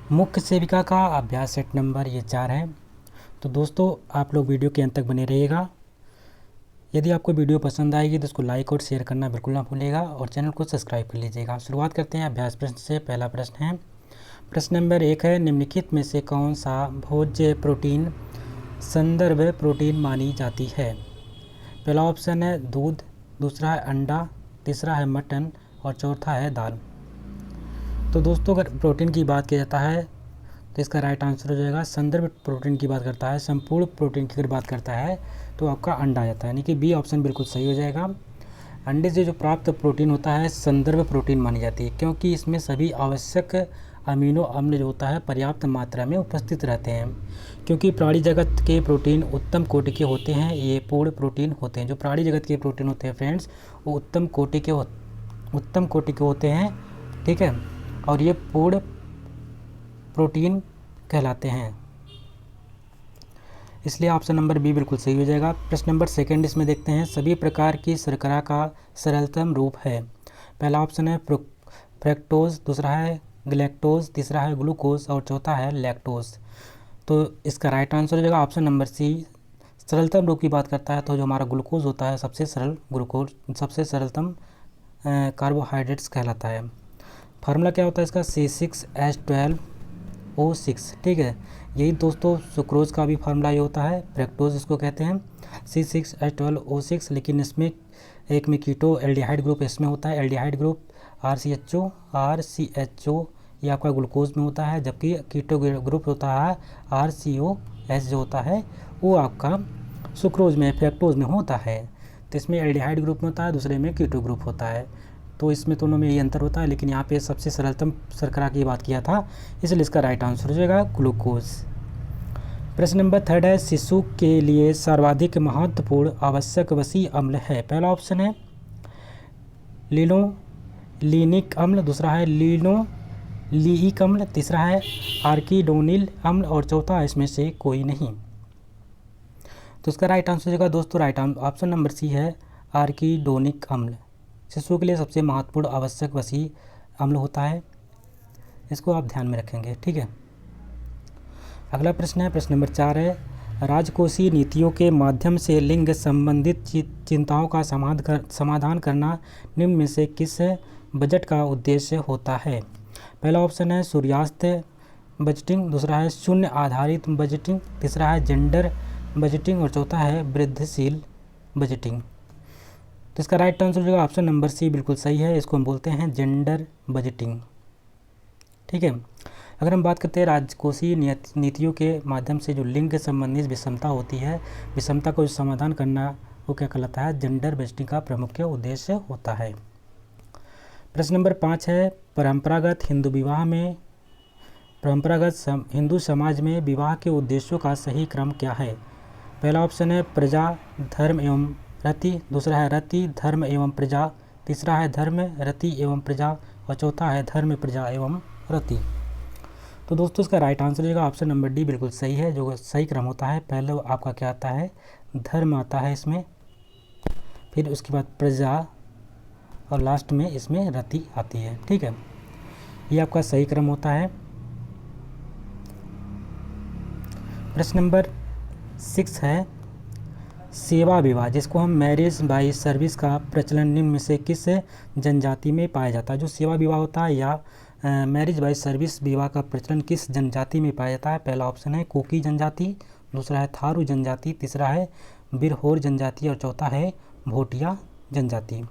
मुख्य सेविका का अभ्यास सेट नंबर ये 4 है। तो दोस्तों आप लोग वीडियो के अंत तक बने रहिएगा। यदि आपको वीडियो पसंद आएगी तो इसको लाइक और शेयर करना बिल्कुल ना भूलिएगा और चैनल को सब्सक्राइब कर लीजिएगा। शुरुआत करते हैं अभ्यास प्रश्न से। पहला प्रश्न है, प्रश्न नंबर 1 है, निम्नलिखित में से कौन सा भोज्य प्रोटीन संदर्भ प्रोटीन मानी जाती है? पहला ऑप्शन है दूध, दूसरा है अंडा, तीसरा है मटन और चौथा है दाल। तो दोस्तों अगर प्रोटीन की बात किया जाता है तो इसका राइट आंसर हो जाएगा संदर्भ प्रोटीन की बात करता है। संपूर्ण प्रोटीन की अगर बात करता है तो आपका अंडा आ जाता है, यानी कि बी ऑप्शन बिल्कुल सही हो जाएगा। अंडे से जो प्राप्त प्रोटीन होता है संदर्भ प्रोटीन मानी जाती है, क्योंकि इसमें सभी आवश्यक अमीनो अम्ल जो होता है पर्याप्त मात्रा में उपस्थित रहते हैं। क्योंकि प्राणी जगत के प्रोटीन उत्तम कोटि के होते हैं, ये पूर्ण प्रोटीन होते हैं। जो प्राणी जगत के प्रोटीन होते हैं फ्रेंड्स, वो उत्तम कोटि के होते हैं, ठीक है, और ये पूर्ण प्रोटीन कहलाते हैं। इसलिए ऑप्शन नंबर बी बिल्कुल सही हो जाएगा। प्रश्न नंबर 2 इसमें देखते हैं, सभी प्रकार की शर्करा का सरलतम रूप है? पहला ऑप्शन है फ्रक्टोज, दूसरा है ग्लैक्टोज, तीसरा है ग्लूकोज और चौथा है लैक्टोज। तो इसका राइट आंसर हो जाएगा ऑप्शन नंबर सी। सरलतम रूप की बात करता है तो जो हमारा ग्लूकोज होता है सबसे सरल ग्लूकोज, सबसे सरलतम कार्बोहाइड्रेट्स कहलाता है। फार्मूला क्या होता है इसका? C6H12O6, ठीक है। यही दोस्तों सुक्रोज का भी फार्मूला ये होता है, फ्रक्टोज इसको कहते हैं, C6H12O6। लेकिन इसमें एक में कीटो एल्डिहाइड ग्रुप इसमें होता है, एल्डिहाइड ग्रुप RCHO ये आपका ग्लूकोज में होता है, जबकि कीटो ग्रुप होता है RCOS जो होता है वो आपका सुक्रोज में फ्रक्टोज में होता है। तो इसमें एल्डिहाइड ग्रुप में होता है, दूसरे में कीटो ग्रुप होता है। तो इसमें दोनों में ये अंतर होता है, लेकिन यहाँ पे सबसे सरलतम शर्करा की बात किया था, इसलिए इसका राइट आंसर हो जाएगा ग्लूकोज। प्रश्न नंबर 3 है, शिशु के लिए सर्वाधिक महत्वपूर्ण आवश्यक वसीय अम्ल है? पहला ऑप्शन है लिनोलीनिक अम्ल, दूसरा है लिनोलीइक अम्ल, तीसरा है आर्किडोनिल अम्ल और चौथा इसमें से कोई नहीं। तो इसका राइट आंसर हो जाएगा दोस्तों ऑप्शन नंबर सी है आर्किडोनिक अम्ल। शिशु के लिए सबसे महत्वपूर्ण आवश्यक वसीय अम्ल होता है, इसको आप ध्यान में रखेंगे, ठीक है। अगला प्रश्न है, प्रश्न नंबर 4 है, राजकोषीय नीतियों के माध्यम से लिंग संबंधित चिंताओं का समाधान करना निम्न में से किस बजट का उद्देश्य होता है? पहला ऑप्शन है सूर्यास्त बजटिंग, दूसरा है शून्य आधारित बजटिंग, तीसरा है जेंडर बजटिंग और चौथा है वृद्धिशील बजटिंग। तो इसका राइट आंसर हो जाएगा ऑप्शन नंबर सी बिल्कुल सही है, इसको हम बोलते हैं जेंडर बजटिंग, ठीक है। अगर हम बात करते हैं राजकोषीय नीतियों के माध्यम से जो लिंग संबंधित विषमता होती है, विषमता को समाधान करना वो क्या कहलाता है? जेंडर बजटिंग का प्रमुख उद्देश्य होता है। प्रश्न नंबर 5 है, परंपरागत हिंदू समाज में विवाह के उद्देश्यों का सही क्रम क्या है? पहला ऑप्शन है प्रजा धर्म एवं रति, दूसरा है रति धर्म एवं प्रजा, तीसरा है धर्म रति एवं प्रजा और चौथा है धर्म प्रजा एवं रति। तो दोस्तों इसका राइट आंसर हो जाएगा ऑप्शन नंबर डी बिल्कुल सही है। जो सही क्रम होता है, पहले आपका क्या आता है? धर्म आता है इसमें, फिर उसके बाद प्रजा और लास्ट में इसमें रति आती है, ठीक है। ये आपका सही क्रम होता है। प्रश्न नंबर 6 है, सेवा विवाह जिसको हम मैरिज बाय सर्विस का प्रचलन निम्न में से किस जनजाति में पाया जाता है? जो सेवा विवाह होता है या मैरिज बाय सर्विस विवाह का प्रचलन किस जनजाति में पाया जाता है? पहला ऑप्शन है कुकी जनजाति, दूसरा है थारू जनजाति, तीसरा है बिरहोर जनजाति और चौथा है भोटिया जनजाति।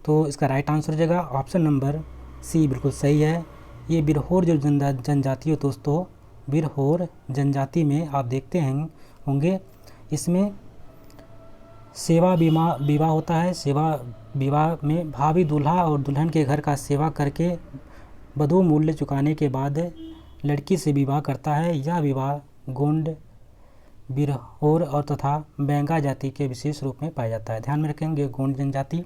तो इसका राइट आंसर हो जाएगा ऑप्शन नंबर सी बिल्कुल सही है। ये बिरहोर जो जनजाति हो दोस्तों, बिरहोर जनजाति में आप देखते हैं होंगे इसमें सेवा विवाह होता है। सेवा विवाह में भावी दूल्हा और दुल्हन के घर का सेवा करके वधू मूल्य चुकाने के बाद लड़की से विवाह करता है। यह विवाह गोंड, बिरहोर और तथा बैंगा जाति के विशेष रूप में पाया जाता है। ध्यान में रखेंगे, गोंड जनजाति,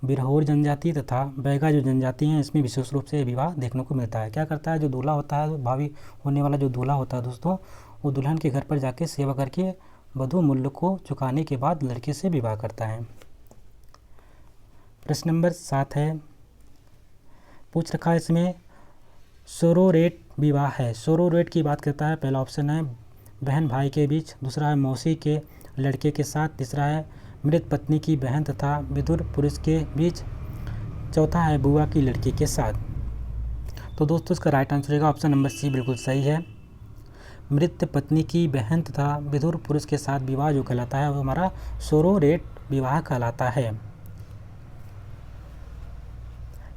बिरहोर जनजाति तथा बैगा जो जनजाति हैं, इसमें विशेष रूप से विवाह देखने को मिलता है। क्या करता है, जो दूल्हा होता है, भावी होने वाला जो दूल्हा होता है दोस्तों, वो दुल्हन के घर पर जाके सेवा करके वधू मूल्य को चुकाने के बाद लड़के से विवाह करता है। प्रश्न नंबर 7 है, पूछ रखा है इसमें, सोरोरेट विवाह है। सोरोरेट की बात करता है, पहला ऑप्शन है बहन भाई के बीच, दूसरा है मौसी के लड़के के साथ, तीसरा है मृत पत्नी की बहन तथा विधुर पुरुष के बीच, चौथा है बुआ की लड़की के साथ। तो दोस्तों इसका राइट आंसर रहेगा ऑप्शन नंबर सी, बिल्कुल सही है। मृत पत्नी की बहन तथा विधुर पुरुष के साथ विवाह जो कहलाता है वो हमारा सोरोरेट विवाह कहलाता है।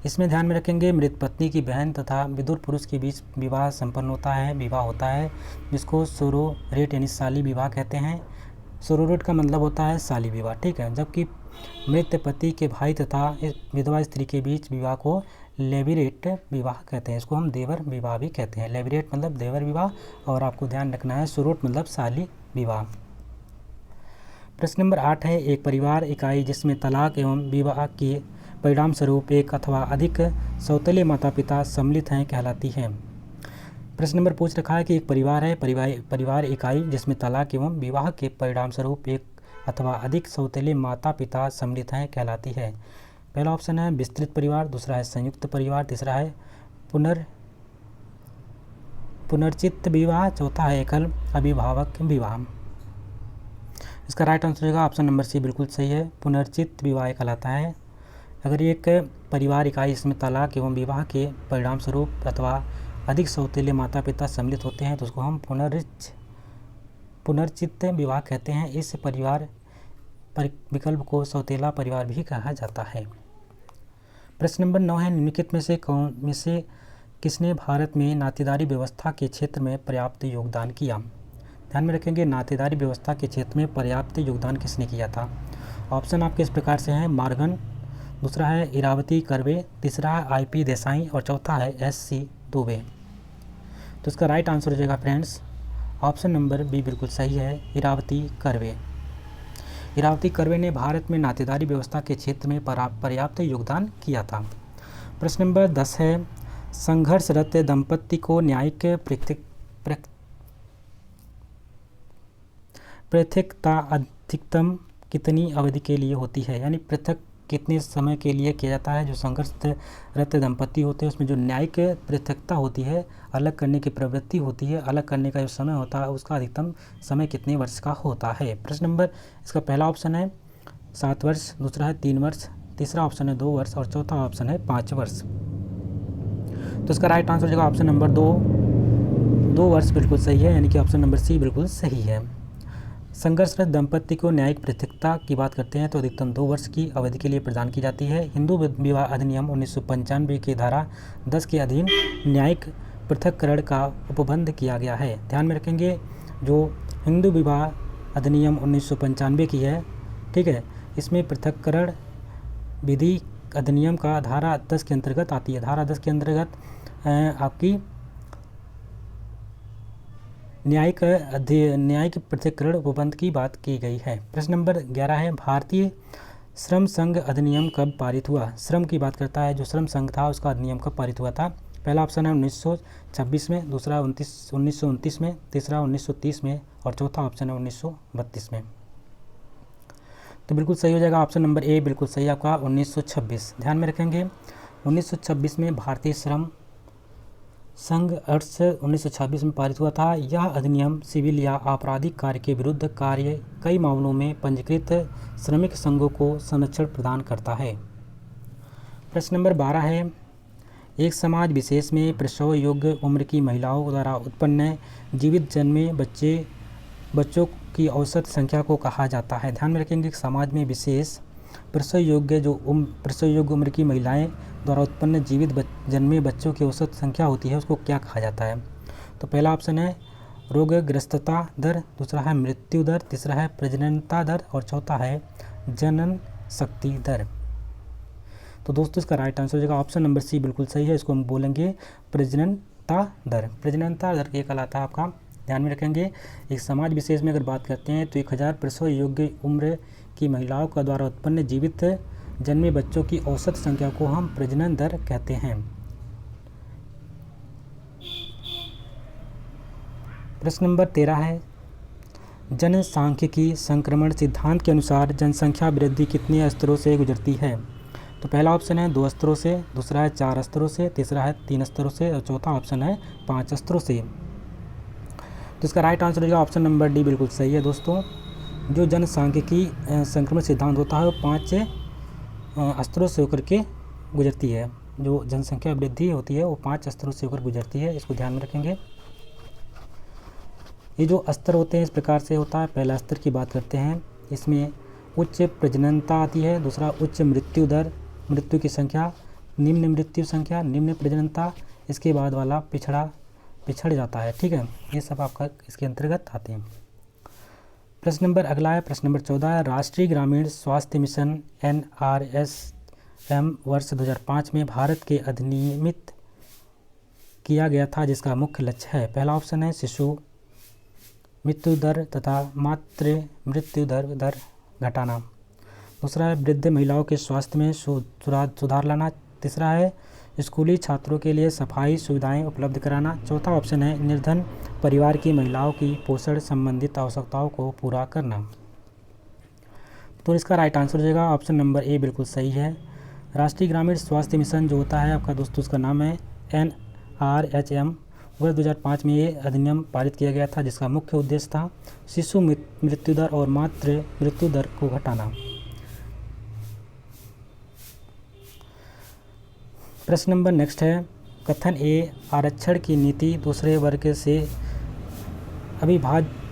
इसमें ध्यान में रखेंगे मृत पत्नी की बहन तथा विधुर पुरुष के बीच विवाह संपन्न होता है, विवाह होता है, जिसको सोरोरेट यानी साली विवाह कहते हैं। सोरोरेट का मतलब होता है साली विवाह, ठीक है। जबकि मृत पति के भाई तथा विधवा स्त्री के बीच विवाह को लेविरेट विवाह कहते हैं, इसको हम देवर विवाह भी कहते हैं। लेविरेट मतलब देवर विवाह, और आपको ध्यान रखना है सोरोट मतलब साली विवाह। प्रश्न नंबर 8 है, एक परिवार इकाई जिसमें तलाक एवं विवाह के परिणाम स्वरूप एक अथवा अधिक सौतेले माता पिता सम्मिलित हैं कहलाती है। प्रश्न नंबर पूछ रखा है कि एक परिवार है, परिवार इकाई जिसमें तलाक एवं विवाह के परिणाम स्वरूप एक अथवा अधिक सौतेले माता पिता सम्मिलित हैं कहलाती है। पहला ऑप्शन है विस्तृत परिवार, दूसरा है संयुक्त परिवार, तीसरा है पुनर्चित विवाह, चौथा है एकल अभिभावक विवाह। इसका राइट आंसर होगा ऑप्शन नंबर सी, बिल्कुल सही है, पुनर्चित विवाह कहलाता है। अगर एक परिवार इकाई इसमें तलाक एवं विवाह के परिणाम स्वरूप अथवा अधिक सौतेले माता पिता सम्मिलित होते हैं तो उसको हम पुनर्चित विवाह कहते हैं। इस परिवार विकल्प को सौतेला परिवार भी कहा जाता है। प्रश्न नंबर 9 है, निम्नलिखित में से किसने भारत में नातेदारी व्यवस्था के क्षेत्र में पर्याप्त योगदान किया। ध्यान में रखेंगे नातेदारी व्यवस्था के क्षेत्र में पर्याप्त योगदान किसने किया था। ऑप्शन आपके इस प्रकार से हैं, मार्गन, दूसरा है इरावती कर्वे, तीसरा है IP देसाई और चौथा है SC दुबे। तो इसका राइट आंसर हो जाएगा फ्रेंड्स ऑप्शन नंबर बी, बिल्कुल सही है, इरावती कर्वे। इरावती कर्वे ने भारत में नातेदारी व्यवस्था के क्षेत्र में पर्याप्त योगदान किया था। प्रश्न नंबर 10 है, संघर्षरत दंपत्ति को न्यायिक पृथकता अधिकतम कितनी अवधि के लिए होती है, यानी पृथक कितने समय के लिए किया जाता है। जो संघर्षरत दंपत्ति होते हैं उसमें जो न्यायिक पृथकता होती है, अलग करने की प्रवृत्ति होती है, अलग करने का जो समय होता है उसका अधिकतम समय कितने वर्ष का होता है। प्रश्न नंबर इसका पहला ऑप्शन है 7 वर्ष, दूसरा है 3 वर्ष, तीसरा ऑप्शन है 2 वर्ष और चौथा ऑप्शन है 5 वर्ष। तो इसका राइट आंसर हो जाएगा ऑप्शन नंबर 2 वर्ष बिल्कुल सही है, यानी कि ऑप्शन नंबर सी बिल्कुल सही है। संघर्षरत दंपत्ति को न्यायिक पृथकता की बात करते हैं तो अधिकतम 2 वर्ष की अवधि के लिए प्रदान की जाती है। हिंदू विवाह अधिनियम 1995 की धारा 10 के अधीन न्यायिक पृथक्करण का उपबंध किया गया है। ध्यान में रखेंगे जो हिंदू विवाह अधिनियम 1995 की है, ठीक है, इसमें पृथक्करण विधि अधिनियम का धारा 10 के अंतर्गत आती है। धारा 10 के अंतर्गत आपकी न्यायिक पृथक्करण उपबंध की बात की गई है। प्रश्न नंबर 11 है, भारतीय श्रम संघ अधिनियम कब पारित हुआ। श्रम की बात करता है, जो श्रम संघ था उसका अधिनियम कब पारित हुआ था। पहला ऑप्शन है 1926 में, दूसरा 1929 में, तीसरा 1930 में और चौथा ऑप्शन है 1932 में। तो बिल्कुल सही हो जाएगा ऑप्शन नंबर ए, बिल्कुल सही आपका 1926। ध्यान में रखेंगे 1926 में भारतीय श्रम संघ अर्थ 1926 में पारित हुआ था। यह अधिनियम सिविल या आपराधिक कार्य के विरुद्ध कई मामलों में पंजीकृत श्रमिक संघों को संरक्षण प्रदान करता है। प्रश्न नंबर 12 है, एक समाज विशेष में प्रसव योग्य उम्र की महिलाओं द्वारा उत्पन्न जीवित जन्मे बच्चों की औसत संख्या को कहा जाता है। ध्यान में रखेंगे समाज में विशेष प्रसव योग्य उम्र की महिलाएं द्वारा उत्पन्न जीवित जन्मे बच्चों की औसत संख्या होती है, उसको क्या कहा जाता है। तो पहला ऑप्शन है रोगग्रस्तता दर, दूसरा है मृत्यु दर, तीसरा है प्रजननता दर और चौथा है जनन शक्ति दर। तो दोस्तों इसका राइट आंसर हो जाएगा ऑप्शन नंबर सी, बिल्कुल सही है, इसको हम बोलेंगे प्रजननता दर। प्रजननता दर ये कहलाता है आपका, ध्यान में रखेंगे एक समाज विशेष में अगर बात करते हैं तो 1000 प्रसव योग्य उम्र की महिलाओं का द्वारा उत्पन्न जीवित जन्मे बच्चों की औसत संख्या को हम प्रजनन दर कहते हैं। प्रश्न नंबर 13 है, जनसांख्यिकी संक्रमण सिद्धांत के अनुसार जनसंख्या वृद्धि कितने स्तरों से गुजरती है। तो पहला ऑप्शन है 2 स्तरों से, दूसरा है 4 स्तरों से, तीसरा है 3 स्तरों से और चौथा ऑप्शन है 5 स्तरों से। तो इसका राइट आंसर होगा ऑप्शन नंबर डी, बिल्कुल सही है दोस्तों। जो जनसांख्यिकी संक्रमण सिद्धांत होता है वो 5 स्तरों से होकर के गुजरती है। जो जनसंख्या वृद्धि होती है वो 5 स्तरों से होकर गुजरती है, इसको ध्यान में रखेंगे। ये जो स्तर होते हैं इस प्रकार से होता है। पहला स्तर की बात करते हैं, इसमें उच्च प्रजननता आती है, दूसरा उच्च मृत्यु दर, मृत्यु की संख्या, निम्न मृत्यु संख्या, निम्न प्रजननता, इसके बाद वाला पिछड़ जाता है। ठीक है, ये सब आपका इसके अंतर्गत आते हैं। प्रश्न नंबर अगला है, प्रश्न नंबर 14 है, राष्ट्रीय ग्रामीण स्वास्थ्य मिशन NRSM वर्ष 2005 में भारत के अधिनियमित किया गया था, जिसका मुख्य लक्ष्य है। पहला ऑप्शन है शिशु मृत्यु दर तथा मातृ मृत्यु दर घटाना, दूसरा है वृद्ध महिलाओं के स्वास्थ्य में सुधार लाना, तीसरा है स्कूली छात्रों के लिए सफाई सुविधाएं उपलब्ध कराना, चौथा ऑप्शन है निर्धन परिवार की महिलाओं की पोषण संबंधित आवश्यकताओं को पूरा करना। तो इसका राइट आंसर हो जाएगा ऑप्शन नंबर ए, बिल्कुल सही है। राष्ट्रीय ग्रामीण स्वास्थ्य मिशन जो होता है आपका दोस्तों, उसका नाम है NRHM। वर्ष 2005 में ये अधिनियम पारित किया गया था, जिसका मुख्य उद्देश्य था शिशु मृत्यु दर और मातृ मृत्यु दर को घटाना। प्रश्न नंबर नेक्स्ट है, कथन ए, आरक्षण की नीति दूसरे वर्ग से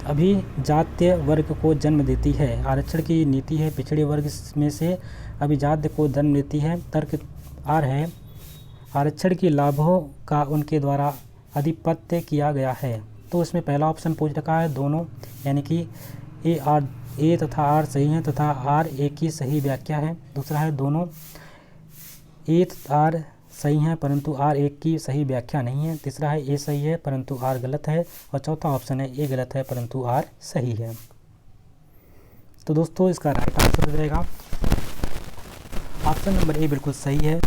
अभिजात्य वर्ग को जन्म देती है। आरक्षण की नीति है पिछड़े वर्ग में से अभिजात्य को जन्म देती है। तर्क आर है, आरक्षण के लाभों का उनके द्वारा अधिपत्य किया गया है। तो इसमें पहला ऑप्शन पूछ रखा है दोनों, यानी कि ए तथा आर सही हैं तथा आर ए की सही व्याख्या है। दूसरा है दोनों ए तथा आर सही हैं परंतु आर एक की सही व्याख्या नहीं है। तीसरा है ए सही है परंतु आर गलत है, और चौथा ऑप्शन है ए गलत है परंतु आर सही है। तो दोस्तों इसका राइट आंसर हो जाएगा ऑप्शन नंबर ए, बिल्कुल सही है।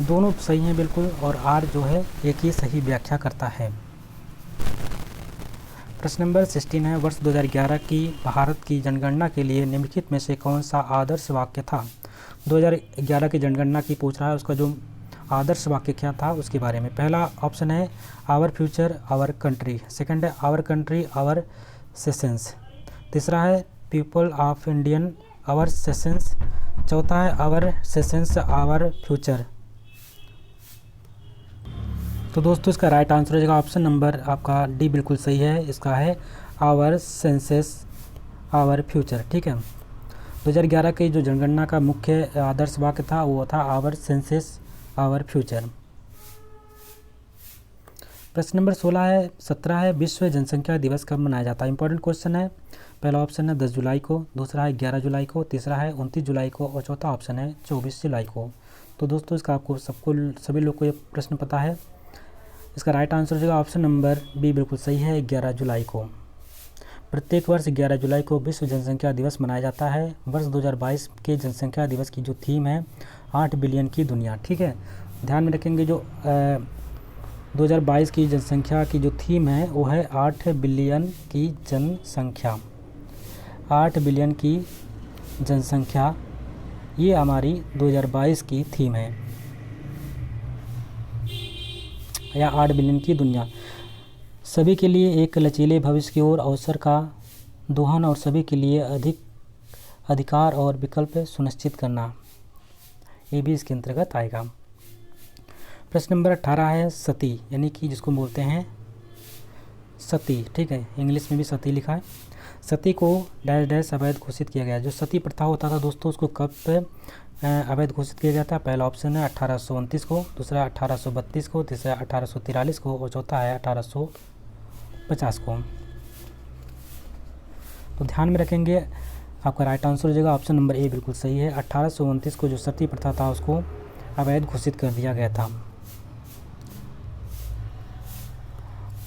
दोनों सही हैं बिल्कुल, और आर जो है एक ही सही व्याख्या करता है। प्रश्न नंबर 16 है, वर्ष 2011 की भारत की जनगणना के लिए निम्नलिखित में से कौन सा आदर्श वाक्य था। 2011 की जनगणना की पूछ रहा है, उसका जो आदर्श वाक्य क्या था उसके बारे में। पहला ऑप्शन है our future our country, second है आवर कंट्री आवर सेशंस, तीसरा है people of Indian our sessions, चौथा है आवर सेशंस आवर फ्यूचर। तो दोस्तों इसका राइट आंसर हो जाएगा ऑप्शन नंबर आपका डी, बिल्कुल सही है। इसका है आवर सेंसेस आवर फ्यूचर। ठीक है, 2011 की जो जनगणना का मुख्य आदर्श वाक्य था वो था आवर सेंसेस आवर फ्यूचर। प्रश्न नंबर 17 है, विश्व जनसंख्या दिवस कब मनाया जाता है। इंपॉर्टेंट क्वेश्चन है। पहला ऑप्शन है 10 जुलाई को, दूसरा है 11 जुलाई को, तीसरा है 29 जुलाई को और चौथा ऑप्शन है 24 जुलाई को। तो दोस्तों इसका आपको सभी लोग को ये प्रश्न पता है। इसका राइट आंसर हो जाएगा ऑप्शन नंबर बी, बिल्कुल सही है, 11 जुलाई को। प्रत्येक वर्ष 11 जुलाई को विश्व जनसंख्या दिवस मनाया जाता है। वर्ष 2022 के जनसंख्या दिवस की जो थीम है 8 बिलियन की दुनिया। ठीक है, ध्यान में रखेंगे जो 2022 की जनसंख्या की जो थीम है वो है 8 बिलियन की जनसंख्या। 8 बिलियन की जनसंख्या ये हमारी 2022 की थीम है, या 8 बिलियन की दुनिया। सभी के लिए एक लचीले भविष्य की ओर अवसर का दोहन और सभी के लिए अधिकार और विकल्प सुनिश्चित करना, ये भी इसके अंतर्गत आएगा। प्रश्न नंबर 18 है, सती यानी कि जिसको बोलते हैं सती। ठीक है, इंग्लिश में भी सती लिखा है। सती को डैश डैश अवैध घोषित किया गया। जो सती प्रथा होता था दोस्तों उसको कब अवैध घोषित किया गया था। पहला ऑप्शन है 1829 को, दूसरा 1832 को, तीसरा 1843 को और चौथा है 1850 को। तो ध्यान में रखेंगे, आपका राइट आंसर हो जाएगा ऑप्शन नंबर ए, बिल्कुल सही है। 1829 को जो सती प्रथा था उसको अवैध घोषित कर दिया गया था।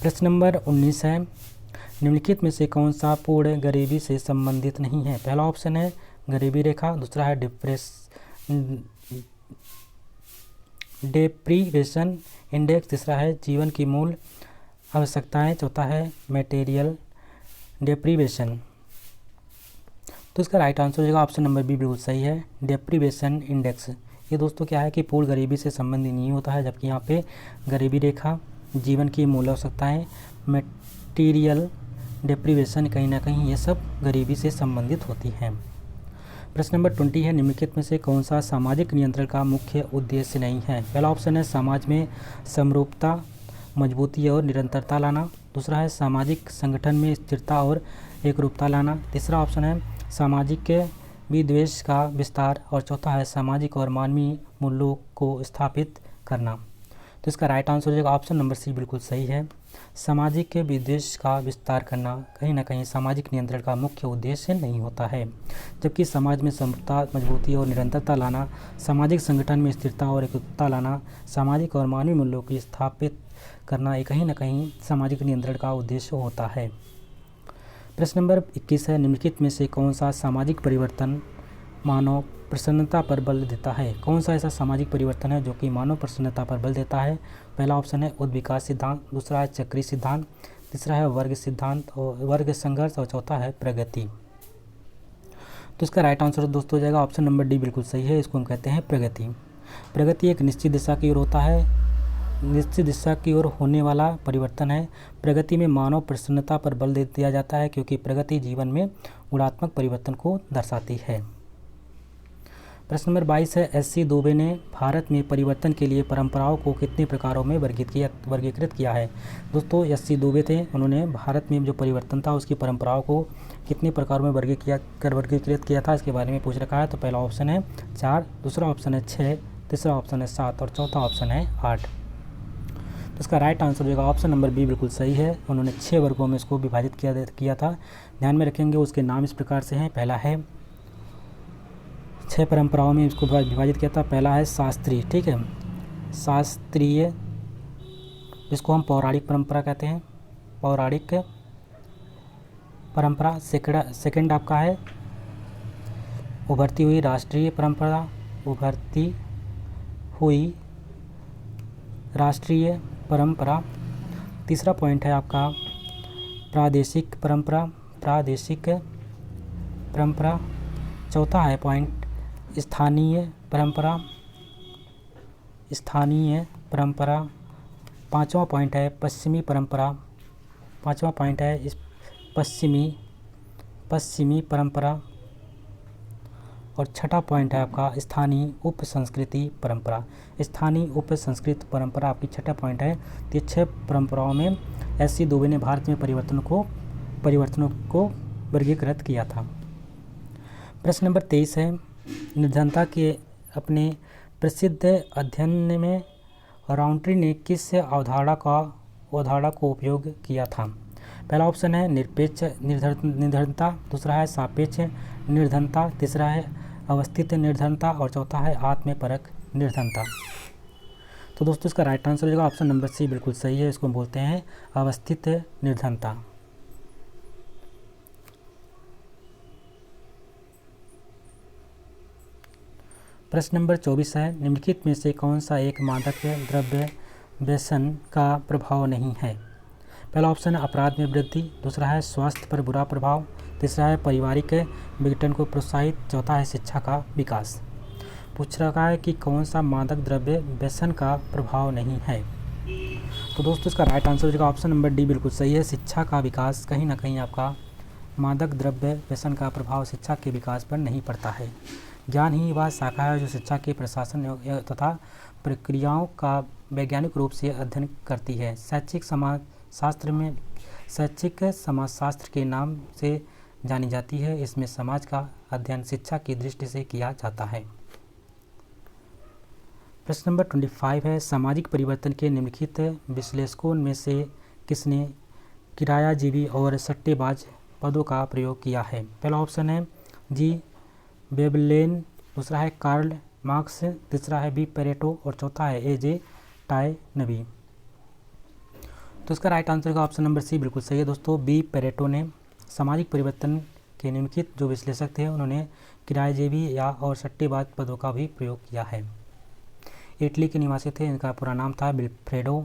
प्रश्न नंबर 19 है, निम्नलिखित में से कौन सा पूर्ण गरीबी से संबंधित नहीं है। पहला ऑप्शन है गरीबी रेखा, दूसरा है डेप्रीवेशन इंडेक्स, तीसरा है जीवन की मूल आवश्यकताएं, चौथा है मटेरियल डेप्रीवेशन। तो इसका राइट आंसर हो जाएगा ऑप्शन नंबर बी, बिल्कुल सही है, डेप्रीवेशन इंडेक्स। ये दोस्तों क्या है कि पूर्ण गरीबी से संबंधित नहीं होता है, जबकि यहाँ पे गरीबी रेखा, जीवन की मूल आवश्यकताएँ, मटेरियल डिप्रीवेशन, कहीं ना कहीं ये सब गरीबी से संबंधित होती हैं। प्रश्न नंबर 20 है, निम्नलिखित में से कौन सा सामाजिक नियंत्रण का मुख्य उद्देश्य नहीं है? पहला ऑप्शन है समाज में समरूपता, मजबूती और निरंतरता लाना। दूसरा है सामाजिक संगठन में स्थिरता और एकरूपता लाना। तीसरा ऑप्शन है सामाजिक विद्वेष का विस्तार। और चौथा है सामाजिक और मानवीय मूल्यों को स्थापित करना। तो इसका राइट आंसर हो जाएगा ऑप्शन नंबर सी, बिल्कुल सही है। सामाजिक विद्वेष का विस्तार करना कहीं ना कहीं सामाजिक नियंत्रण का मुख्य उद्देश्य नहीं होता है, जबकि समाज में समता, मजबूती और निरंतरता लाना, सामाजिक संगठन में स्थिरता और एकता लाना, सामाजिक और मानवीय मूल्यों की स्थापित करना ये कहीं ना कहीं सामाजिक नियंत्रण का उद्देश्य होता है। प्रश्न नंबर 21 है, निम्नलिखित में से कौन सा सामाजिक परिवर्तन मानव प्रसन्नता पर बल देता है? कौन सा ऐसा सामाजिक परिवर्तन है जो कि मानव प्रसन्नता पर बल देता है? पहला ऑप्शन है उद्विकास सिद्धांत, दूसरा है चक्री सिद्धांत, तीसरा है वर्ग सिद्धांत और वर्ग संघर्ष, और चौथा है प्रगति। तो इसका राइट आंसर दोस्तों हो जाएगा ऑप्शन नंबर डी, बिल्कुल सही है। इसको हम कहते हैं प्रगति। प्रगति एक निश्चित दिशा की ओर होता है, निश्चित दिशा की ओर होने वाला परिवर्तन है। प्रगति में मानव प्रसन्नता पर बल दे दिया जाता है, क्योंकि प्रगति जीवन में गुणात्मक परिवर्तन को दर्शाती है। प्रश्न नंबर 22 है, एस.सी. दुबे ने भारत में परिवर्तन के लिए परंपराओं को कितने प्रकारों में वर्गीकृत किया है? दोस्तों एस.सी. दुबे थे, उन्होंने भारत में जो परिवर्तन था उसकी परंपराओं को कितने प्रकारों में वर्गीकृत किया था, इसके बारे में पूछ रखा है। तो पहला ऑप्शन है 4, दूसरा ऑप्शन है 6, तीसरा ऑप्शन है 7 और चौथा ऑप्शन है 8। तो इसका राइट आंसर होगा ऑप्शन नंबर बी, बिल्कुल सही है। उन्होंने 6 वर्गों में इसको विभाजित किया था। ध्यान में रखेंगे उसके नाम इस प्रकार से हैं। पहला है 6 परंपराओं में इसको विभाजित किया था। पहला है शास्त्रीय, ठीक है, शास्त्रीय, जिसको हम पौराणिक परंपरा कहते हैं, पौराणिक परंपरा। सेकंड आपका है उभरती हुई राष्ट्रीय परंपरा, उभरती हुई राष्ट्रीय परंपरा। तीसरा पॉइंट है आपका प्रादेशिक परंपरा, प्रादेशिक परंपरा। चौथा है पॉइंट स्थानीय परंपरा, स्थानीय परंपरा। पांचवा पॉइंट है पश्चिमी परंपरा, पांचवा पॉइंट है इस पश्चिमी परंपरा। और छठा पॉइंट है आपका स्थानीय उप संस्कृति परंपरा, स्थानीय उप संस्कृत परंपरा आपकी छठा पॉइंट है। तो ये 6 परंपराओं में एस.सी. दुबे ने भारत में परिवर्तनों को वर्गीकृत किया था। प्रश्न नंबर 23 है, निर्धनता के अपने प्रसिद्ध अध्ययन में राउंट्री ने किस अवधारणा को उपयोग किया था? पहला ऑप्शन है निरपेक्ष निर्धनता, दूसरा है सापेक्ष निर्धनता, तीसरा है अवस्थित निर्धनता और चौथा है आत्मपरक निर्धनता। तो दोस्तों इसका राइट आंसर होगा ऑप्शन नंबर सी, बिल्कुल सही है। इसको बोलते हैं अवस्थित निर्धनता। प्रश्न नंबर 24 है, निम्नलिखित में से कौन सा एक मादक द्रव्य व्यसन का प्रभाव नहीं है? पहला ऑप्शन है अपराध में वृद्धि, दूसरा है स्वास्थ्य पर बुरा प्रभाव, तीसरा है पारिवारिक विघटन को प्रोत्साहित, चौथा है शिक्षा का विकास। पूछ रखा है कि कौन सा मादक द्रव्य व्यसन का प्रभाव नहीं है। तो दोस्तों इसका राइट आंसर हो जाएगा ऑप्शन नंबर डी, बिल्कुल सही है। शिक्षा का विकास कहीं ना कहीं आपका मादक द्रव्य व्यसन का प्रभाव शिक्षा के विकास पर नहीं पड़ता है। ज्ञान ही वह शाखा है जो शिक्षा के प्रशासन तथा प्रक्रियाओं का वैज्ञानिक रूप से अध्ययन करती है। शैक्षिक समाजशास्त्र के नाम से जानी जाती है। इसमें समाज का अध्ययन शिक्षा की दृष्टि से किया जाता है। प्रश्न नंबर 25 है, सामाजिक परिवर्तन के निम्नलिखित विश्लेषकों में से किसने किरायाजीवी और सट्टेबाज पदों का प्रयोग किया है? पहला ऑप्शन है जी वेबलेन, दूसरा है कार्ल मार्क्स, तीसरा है बी पेरेटो और चौथा है ए.जे. टायनबी। तो इसका राइट आंसर का ऑप्शन नंबर सी, बिल्कुल सही है दोस्तों। बी पेरेटो ने सामाजिक परिवर्तन के निम्नलिखित जो विश्लेषक थे उन्होंने किरायाजीवी या और सट्टेबाज पदों का भी प्रयोग किया है। इटली के निवासी थे, इनका पूरा नाम था विल्फ्रेडो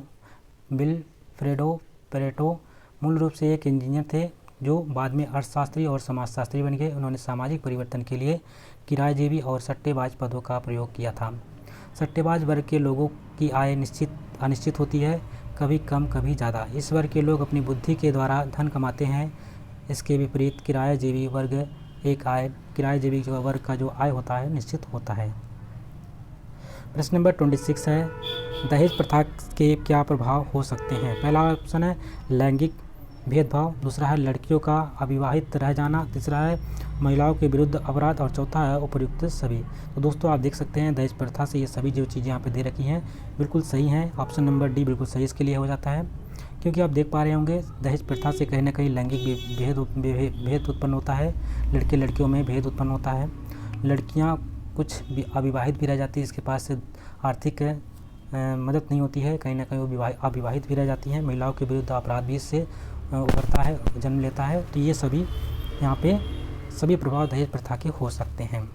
पेरेटो। मूल रूप से एक इंजीनियर थे जो बाद में अर्थशास्त्री और समाजशास्त्री बन गए। उन्होंने सामाजिक परिवर्तन के लिए किरायाजीवी और सट्टेबाज पदों का प्रयोग किया था। सट्टेबाज वर्ग के लोगों की आय अनिश्चित होती है, कभी कम कभी ज़्यादा। इस वर्ग के लोग अपनी बुद्धि के द्वारा धन कमाते हैं। इसके विपरीत किराएजीवी वर्ग का जो आय होता है निश्चित होता है। प्रश्न नंबर 26 है, दहेज प्रथा के क्या प्रभाव हो सकते हैं। पहला ऑप्शन है लैंगिक भेदभाव, दूसरा है लड़कियों का अविवाहित रह जाना, तीसरा है महिलाओं के विरुद्ध अपराध और चौथा है उपर्युक्त सभी। तो दोस्तों आप देख सकते हैं दहेज प्रथा से ये सभी जो चीज़ें यहाँ पे दे रखी हैं बिल्कुल सही हैं। ऑप्शन नंबर डी बिल्कुल सही इसके लिए हो जाता है, क्योंकि आप देख पा रहे होंगे दहेज प्रथा से कहीं ना कहीं लैंगिक भेद उत्पन्न होता है, लड़के लड़कियों में भेद उत्पन्न होता है। लड़कियाँ कुछ अविवाहित भी रह जाती है, इसके पास आर्थिक मदद नहीं होती है, कहीं ना कहीं वो अविवाहित भी रह जाती हैं। महिलाओं के विरुद्ध अपराध भी इससे उभरता है, जन्म लेता है। तो ये सभी यहाँ पे सभी प्रभाव दहेज प्रथा के हो सकते हैं।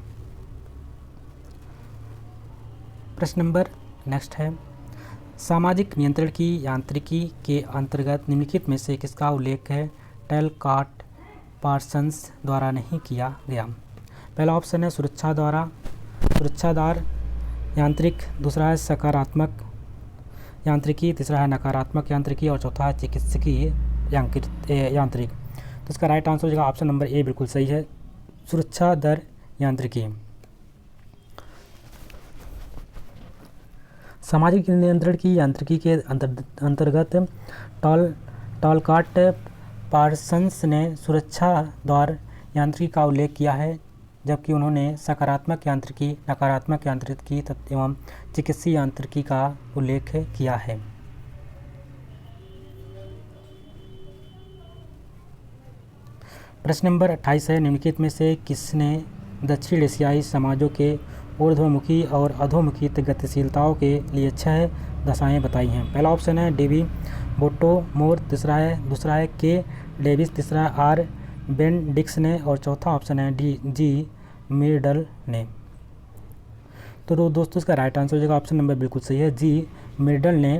प्रश्न नंबर नेक्स्ट है, सामाजिक नियंत्रण की यांत्रिकी के अंतर्गत निम्नलिखित में से किसका उल्लेख है टैलकाट पार्सन्स द्वारा नहीं किया गया। पहला ऑप्शन है सुरक्षादार यांत्रिक, दूसरा है सकारात्मक यांत्रिकी, तीसरा है नकारात्मक यांत्रिकी और चौथा है चिकित्सकीय यांत्रिक। तो इसका राइट आंसर हो जाएगा ऑप्शन नंबर ए बिल्कुल सही है, सुरक्षादार यांत्रिकी। सामाजिक नियंत्रण की यांत्रिकी के अंतर्गत टॉलकाट पार्सन्स ने सुरक्षादार यांत्रिकी का उल्लेख किया है, जबकि उन्होंने सकारात्मक यांत्रिकी, नकारात्मक यांत्रिकी एवं चिकित्सीय यांत्रिकी का उल्लेख किया है। प्रश्न नंबर 28 है, निम्नलिखित में से किसने दक्षिण एशियाई समाजों के ऊर्ध्वमुखी और अधोमुखी गतिशीलताओं के लिए 6 दशाएं बताई हैं। पहला ऑप्शन है डेवी बोटोमोर, दूसरा है के डेविस, तीसरा आर बेंडिक्स ने और चौथा ऑप्शन है जी मिर्डल ने। तो दोस्तों इसका राइट आंसर हो जाएगा ऑप्शन नंबर बिल्कुल सही है, जी मिर्डल ने,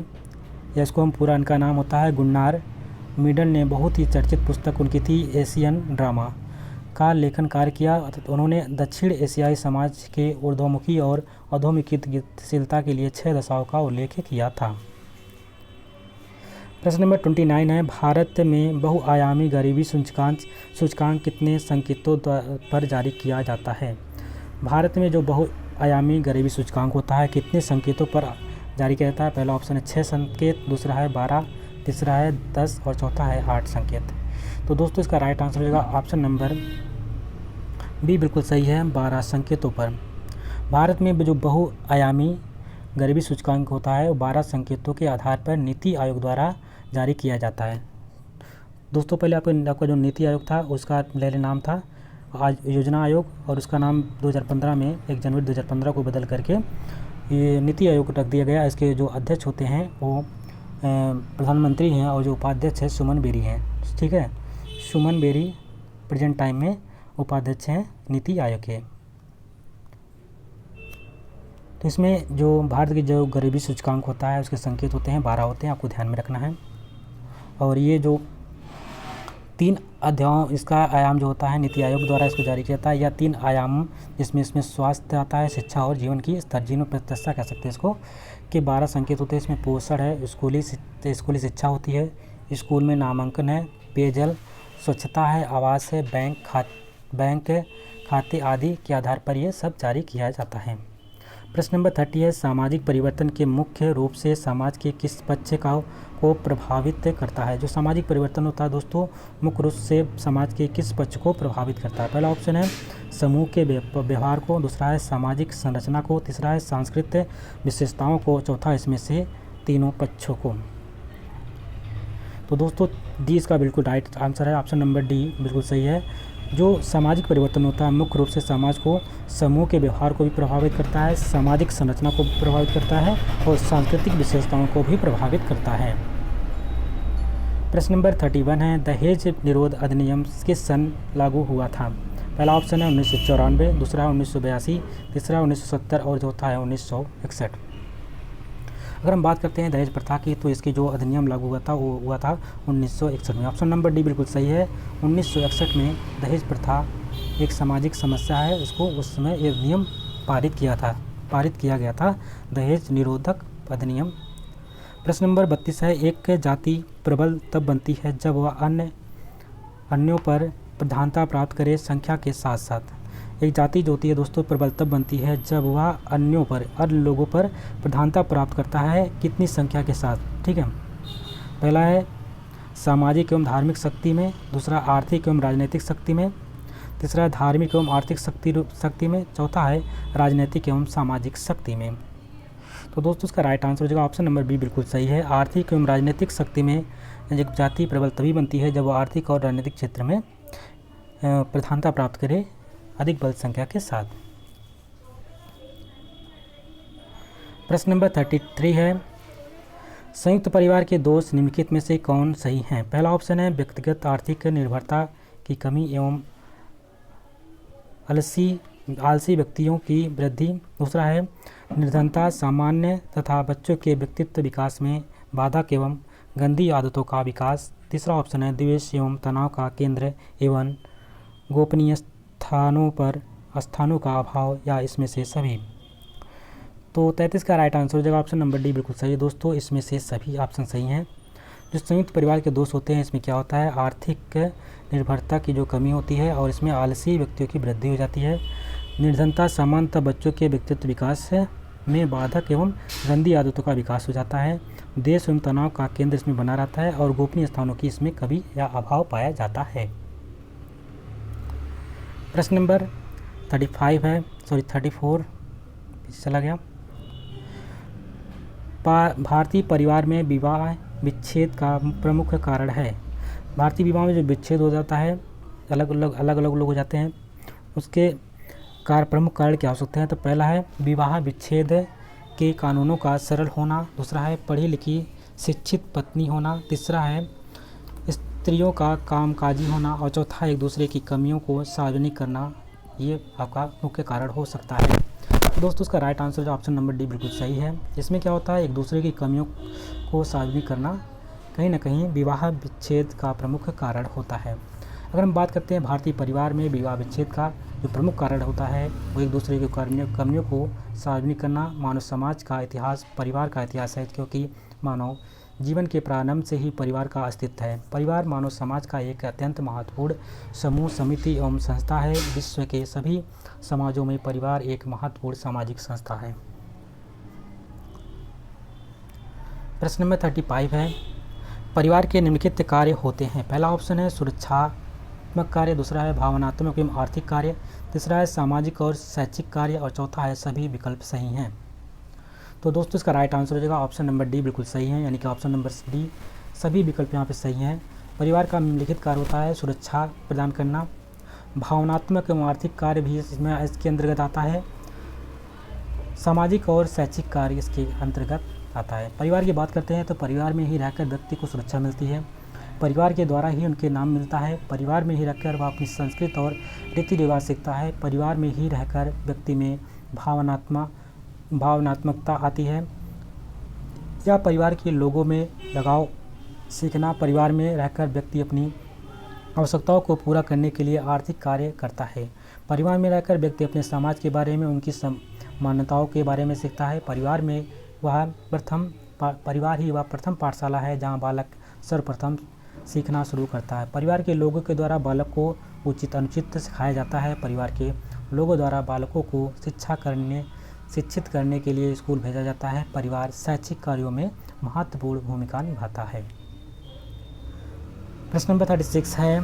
या इसको हम पूरा इनका नाम होता है गुन्नार मिडल ने बहुत ही चर्चित पुस्तक उनकी थी एशियन ड्रामा का लेखन कार्य किया। उन्होंने दक्षिण एशियाई समाज के ऊर्ध्वमुखी और अधोमुखी गतिशीलता के लिए 6 दशाओं का उल्लेख किया था। प्रश्न नंबर 29 है, भारत में बहुआयामी गरीबी सूचकांक कितने संकेतों पर जारी किया जाता है। भारत में जो बहुआयामी गरीबी सूचकांक होता है कितने संकेतों पर जारी किया जाता है। पहला ऑप्शन है 6 संकेत, दूसरा है 12, तीसरा है 10 और चौथा है 8 संकेत। तो दोस्तों इसका राइट आंसर हो जाएगा ऑप्शन नंबर बी बिल्कुल सही है, 12 संकेतों पर। भारत में जो बहुआयामी गरीबी सूचकांक होता है वो 12 संकेतों के आधार पर नीति आयोग द्वारा जारी किया जाता है। दोस्तों पहले आपका जो नीति आयोग था उसका पहले नाम था आज योजना आयोग, और उसका नाम 2015 में 1 जनवरी 2015 को बदल करके ये नीति आयोग रख दिया गया। इसके जो अध्यक्ष होते हैं वो प्रधानमंत्री हैं और जो उपाध्यक्ष है सुमन बेरी हैं। ठीक है, सुमन बेरी प्रेजेंट टाइम में उपाध्यक्ष हैं नीति आयोग के। तो इसमें जो भारत की जो गरीबी सूचकांक होता है उसके संकेत होते हैं 12 होते हैं, आपको ध्यान में रखना है। और ये जो 3 अध्यायों इसका आयाम जो होता है नीति आयोग द्वारा इसको जारी किया जाता है, या 3 आयाम जिसमें स्वास्थ्य आता है, शिक्षा और जीवन की स्तर, जीवन प्रतिष्ठा कह सकते हैं इसको, के 12 संकेत होते हैं। इसमें पोषण है, स्कूली शिक्षा होती है, स्कूल में नामांकन है, पेयजल, स्वच्छता है, आवास है, बैंक खाते आदि के आधार पर ये सब जारी किया जाता है। प्रश्न नंबर 30 है, सामाजिक परिवर्तन के मुख्य रूप से समाज के किस पक्ष को प्रभावित करता है। जो सामाजिक परिवर्तन होता है दोस्तों मुख्य रूप से समाज के किस पक्ष को प्रभावित करता है। पहला ऑप्शन है समूह के व्यवहार को, दूसरा है सामाजिक संरचना को, तीसरा है सांस्कृतिक विशेषताओं को, चौथा इसमें से तीनों पक्षों को। तो दोस्तों डी इसका बिल्कुल राइट आंसर है, ऑप्शन नंबर डी बिल्कुल सही है। जो सामाजिक परिवर्तन होता है मुख्य रूप से समाज को, समूह के व्यवहार को भी प्रभावित करता है, सामाजिक संरचना को भी प्रभावित करता है और सांस्कृतिक विशेषताओं को भी प्रभावित करता है। प्रश्न नंबर 31 है, दहेज निरोध अधिनियम किस सन लागू हुआ था। पहला ऑप्शन है 1994, दूसरा है 1982, तीसरा 1970 और चौथा है 1961। अगर हम बात करते हैं दहेज प्रथा की तो इसकी जो अधिनियम लागू हुआ था वो हुआ था 1961 में। ऑप्शन नंबर डी बिल्कुल सही है, 1961 में दहेज प्रथा एक सामाजिक समस्या है, उसको उस समय एक नियम पारित किया था। पारित किया गया था दहेज निरोधक अधिनियम। प्रश्न नंबर 32 है, एक जाति प्रबल तब बनती है जब वह अन्यों पर प्रधानता प्राप्त करे संख्या के साथ साथ। एक जाति जो होती है दोस्तों प्रबल तब बनती है जब वह अन्य लोगों पर प्रधानता प्राप्त करता है कितनी संख्या के साथ। ठीक है, पहला है सामाजिक एवं धार्मिक शक्ति में, दूसरा आर्थिक एवं राजनीतिक शक्ति में, तीसरा धार्मिक एवं आर्थिक शक्ति में, चौथा है राजनीतिक एवं सामाजिक शक्ति में। तो दोस्तों इसका राइट आंसर हो जाएगा ऑप्शन नंबर बी, बिल्कुल सही है। आर्थिक एवं राजनीतिक शक्ति में एक जाति प्रबल तभी बनती है जब वह आर्थिक और राजनीतिक क्षेत्र में प्रधानता प्राप्त करे अधिक बल संख्या के साथ। प्रश्न नंबर 33 है, संयुक्त परिवार के दोष निम्नलिखित में से कौन सही हैं। पहला ऑप्शन है व्यक्तिगत आर्थिक निर्भरता की कमी एवं आलसी व्यक्तियों की वृद्धि, दूसरा है निर्धनता सामान्य तथा बच्चों के व्यक्तित्व विकास में बाधक एवं गंदी आदतों का विकास, तीसरा ऑप्शन है द्वेष एवं तनाव का केंद्र एवं गोपनीय स्थानों का अभाव या इसमें से सभी। तो 33 का राइट आंसर हो जाएगा ऑप्शन नंबर डी, बिल्कुल सही है दोस्तों, इसमें से सभी ऑप्शन सही हैं। जो संयुक्त परिवार के दोष होते हैं इसमें क्या होता है, आर्थिक निर्भरता की जो कमी होती है और इसमें आलसी व्यक्तियों की वृद्धि हो जाती है, निर्धनता सामान्यतः बच्चों के व्यक्तित्व विकास में बाधक एवं गंदी आदतों का विकास हो जाता है, देश एवं तनाव का केंद्र इसमें बना रहता है और गोपनीय स्थानों की इसमें कमी या अभाव पाया जाता है। प्रश्न नंबर 34 है, पीछे चला गया। भारतीय परिवार में विवाह विच्छेद का प्रमुख कारण है। भारतीय विवाह में जो विच्छेद हो जाता है, अलग अलग लोग हो जाते हैं, उसके प्रमुख कारण क्या हो सकते हैं। तो पहला है विवाह विच्छेद के कानूनों का सरल होना, दूसरा है पढ़ी लिखी शिक्षित पत्नी होना, तीसरा है स्त्रियों का कामकाजी होना और चौथा एक दूसरे की कमियों को सार्वजनिक करना। ये आपका मुख्य कारण हो सकता है। दोस्तों उसका राइट आंसर जो ऑप्शन नंबर डी बिल्कुल सही है। इसमें क्या होता है, एक दूसरे की कमियों को सार्वजनिक करना कहीं ना कहीं विवाह विच्छेद का प्रमुख कारण होता है। अगर हम बात करते हैं भारतीय परिवार में विवाह विच्छेद का जो प्रमुख कारण होता है वो एक दूसरे की कमियों को सार्वजनिक करना। मानव समाज का इतिहास परिवार का इतिहास है, क्योंकि मानव जीवन के प्रारंभ से ही परिवार का अस्तित्व है। परिवार मानव समाज का एक अत्यंत महत्वपूर्ण समूह समिति एवं संस्था है। विश्व के सभी समाजों में परिवार एक महत्वपूर्ण सामाजिक संस्था है। प्रश्न नंबर 35 है, परिवार के निम्नलिखित कार्य होते हैं। पहला ऑप्शन है सुरक्षात्मक कार्य, दूसरा है भावनात्मक एवं आर्थिक कार्य, तीसरा है सामाजिक और शैक्षिक कार्य और चौथा है सभी विकल्प सही हैं। तो दोस्तों इसका राइट आंसर हो जाएगा ऑप्शन नंबर डी, बिल्कुल सही है, यानी कि ऑप्शन नंबर डी सभी विकल्प यहाँ पे सही हैं। परिवार का निम्नलिखित कार्य होता है सुरक्षा प्रदान करना, भावनात्मक एवं आर्थिक कार्य भी इसके अंतर्गत आता है, सामाजिक और शैक्षिक कार्य इसके अंतर्गत आता है। परिवार की बात करते हैं तो परिवार में ही रहकर व्यक्ति को सुरक्षा मिलती है, परिवार के द्वारा ही उनके नाम मिलता है, परिवार में ही रहकर वह अपनी संस्कृति और रीति रिवाज सीखता है, परिवार में ही रहकर व्यक्ति में भावनात्मकता आती है या परिवार के लोगों में लगाव सीखना। परिवार में रहकर व्यक्ति अपनी आवश्यकताओं को पूरा करने के लिए आर्थिक कार्य करता है। परिवार में रहकर व्यक्ति अपने समाज के बारे में उनकी मान्यताओं के बारे में सीखता है। परिवार ही वह प्रथम पाठशाला है जहाँ बालक सर्वप्रथम सीखना शुरू करता है। परिवार के लोगों के द्वारा बालक को उचित अनुचित सिखाया जाता है। परिवार के लोगों द्वारा बालकों को शिक्षित करने के लिए स्कूल भेजा जाता है। परिवार शैक्षिक कार्यों में महत्वपूर्ण भूमिका निभाता है। प्रश्न नंबर 36 है,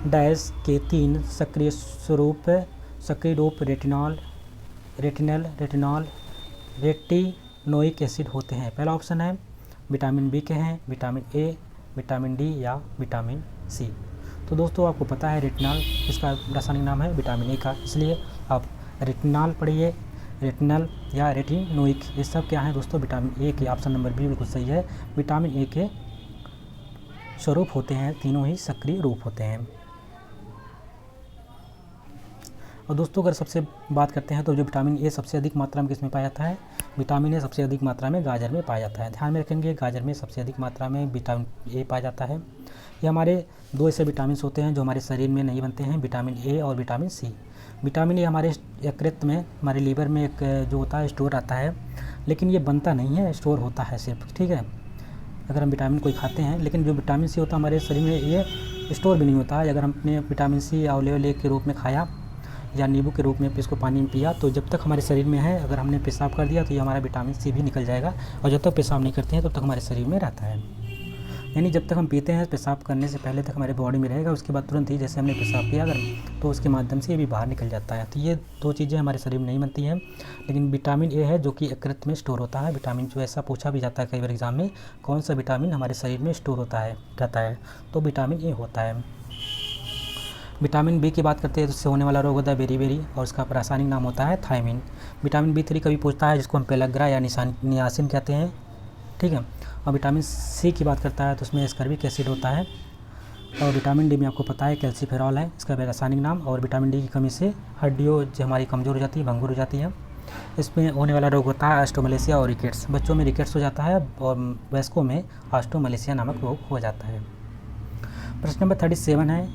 डैश के 3 सक्रिय रूप रेटिनोइक एसिड होते हैं। पहला ऑप्शन है विटामिन बी के हैं, विटामिन ए, विटामिन डी या विटामिन सी। तो दोस्तों आपको पता है रेटिनॉल इसका रासायनिक नाम है विटामिन ए का, इसलिए आप रेटिनॉल पढ़िए, रेटिनल या रेटिनोइक, ये सब क्या है दोस्तों विटामिन ए के। ऑप्शन नंबर बी बिल्कुल सही है, विटामिन ए के स्वरूप होते हैं, तीनों ही सक्रिय रूप होते हैं। और दोस्तों अगर सबसे बात करते हैं तो जो विटामिन ए सबसे अधिक मात्रा में किसमें पाया जाता है, विटामिन ए सबसे अधिक मात्रा में गाजर में पाया जाता है। ध्यान में रखेंगे गाजर में सबसे अधिक मात्रा में विटामिन ए पाया जाता है। ये हमारे 2 ऐसे विटामिन होते हैं जो हमारे शरीर में नहीं बनते हैं, विटामिन ए और विटामिन सी। विटामिन ए हमारे यकृत में, हमारे लीवर में एक जो होता है स्टोर आता है, लेकिन ये बनता नहीं है, स्टोर होता है सिर्फ, ठीक है। अगर हम विटामिन कोई खाते हैं, लेकिन जो विटामिन सी होता है हमारे शरीर में ये स्टोर भी नहीं होता है। अगर हमने विटामिन सी आंवले के रूप में खाया या नींबू के रूप में इसको पानी में पिया, तो जब तक हमारे शरीर में है, अगर हमने पेशाब कर दिया तो ये हमारा विटामिन सी भी निकल जाएगा, और जब तक पेशाब नहीं करते हैं तब तक हमारे शरीर में रहता है। यानी जब तक हम पीते हैं, पेशाब करने से पहले तक हमारे बॉडी में रहेगा, उसके बाद तुरंत ही जैसे हमने पेशाब किया अगर, तो उसके माध्यम से ये भी बाहर निकल जाता है। तो ये दो चीज़ें हमारे शरीर में नहीं बनती हैं। लेकिन विटामिन ए है जो कि यकृत में स्टोर होता है। विटामिन जो ऐसा पूछा भी जाता है कई बार एग्जाम में, कौन सा विटामिन हमारे शरीर में स्टोर होता है रहता है, तो विटामिन ए होता है। विटामिन बी की बात करते हैं तो उससे होने वाला रोग होता है बेरी, और उसका रासायनिक नाम होता है थायमिन। विटामिन B3 कभी पूछता है, जिसको हम पेलग्रा या नियासिन कहते हैं, ठीक है। और विटामिन सी की बात करता है तो उसमें एस्कॉर्बिक एसिड होता है। और विटामिन डी में आपको पता है कैल्सीफेरॉल है इसका रासायनिक नाम। और विटामिन डी की कमी से हड्डियों जो हमारी कमज़ोर हो जाती है, भंगुर हो जाती है। इसमें होने वाला रोग होता है ऑस्टियोमलेशिया और रिकेट्स। बच्चों में रिकेट्स हो जाता है और वयस्कों में ऑस्टियोमलेशिया नामक रोग हो जाता है। प्रश्न नंबर 37 है,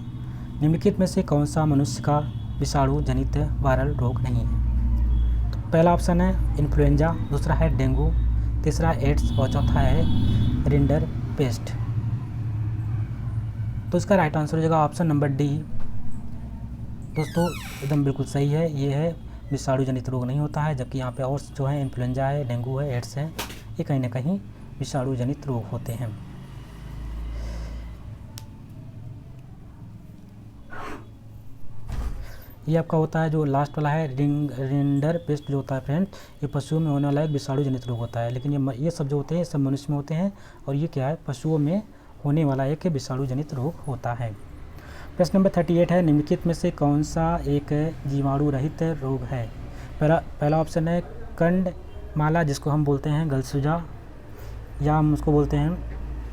निम्नलिखित में से कौन सा मनुष्य का विषाणु जनित वायरल रोग नहीं है? तो पहला ऑप्शन है इन्फ्लुएंजा, दूसरा है डेंगू, तीसरा एड्स और चौथा है रिंडर पेस्ट। तो इसका राइट आंसर हो जाएगा ऑप्शन नंबर डी। दोस्तों एकदम बिल्कुल सही है, ये है विषाणु जनित रोग नहीं होता है। जबकि यहाँ पे और जो है इन्फ्लुएंजा है, डेंगू है, एड्स है, ये कहीं ना कहीं विषाणु जनित रोग होते हैं। ये आपका होता है जो लास्ट वाला है रिंडर पेस्ट जो होता है फ्रेंड, ये पशुओं में होने वाला एक विषाणु जनित रोग होता है। लेकिन ये सब जो होते हैं सब मनुष्य में होते हैं, और ये क्या है पशुओं में होने वाला एक विषाणु जनित रोग होता है। प्रश्न नंबर 38 है, निम्नलिखित में से कौन सा एक जीवाणु रहित रोग है? पहला ऑप्शन है कंडमाला, जिसको हम बोलते हैं गलसूजा या हम उसको बोलते हैं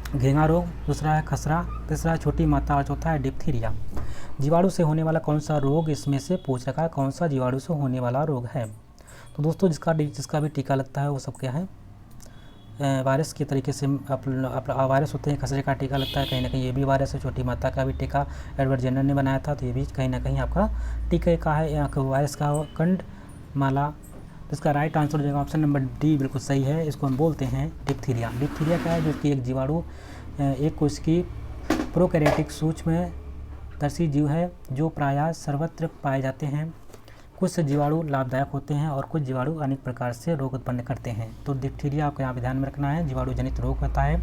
घेंगा रोग, दूसरा है खसरा, तीसरा है छोटी माता और चौथा है डिप्थीरिया। जीवाणु से होने वाला कौन सा रोग इसमें से पूछ रखा है, कौन सा जीवाणु से होने वाला रोग है? तो दोस्तों जिसका भी टीका लगता है वो सब क्या है वायरस के तरीके से वायरस होते हैं। खसरे का टीका लगता है, कहीं ना कहीं ये भी वायरस है। छोटी माता का भी टीका एडवर्ड जेनर ने बनाया था, तो ये भी कहीं ना कहीं आपका टीके का है, यहाँ का वायरस का कंडमाला। तो इसका राइट आंसर हो जाएगा ऑप्शन नंबर डी, बिल्कुल सही है। इसको हम बोलते हैं डिप्थीरिया। डिप्थीरिया क्या है? जो कि एक जीवाणु एक कोश की प्रोकैरियोटिक सूक्ष्मदर्शी जीव है जो प्रायः सर्वत्र पाए जाते हैं। कुछ जीवाणु लाभदायक होते हैं और कुछ जीवाणु अनेक प्रकार से रोग उत्पन्न करते हैं। तो डिप्थीरिया आपको यहाँ पे ध्यान में रखना है, जीवाणु जनित रोग होता है।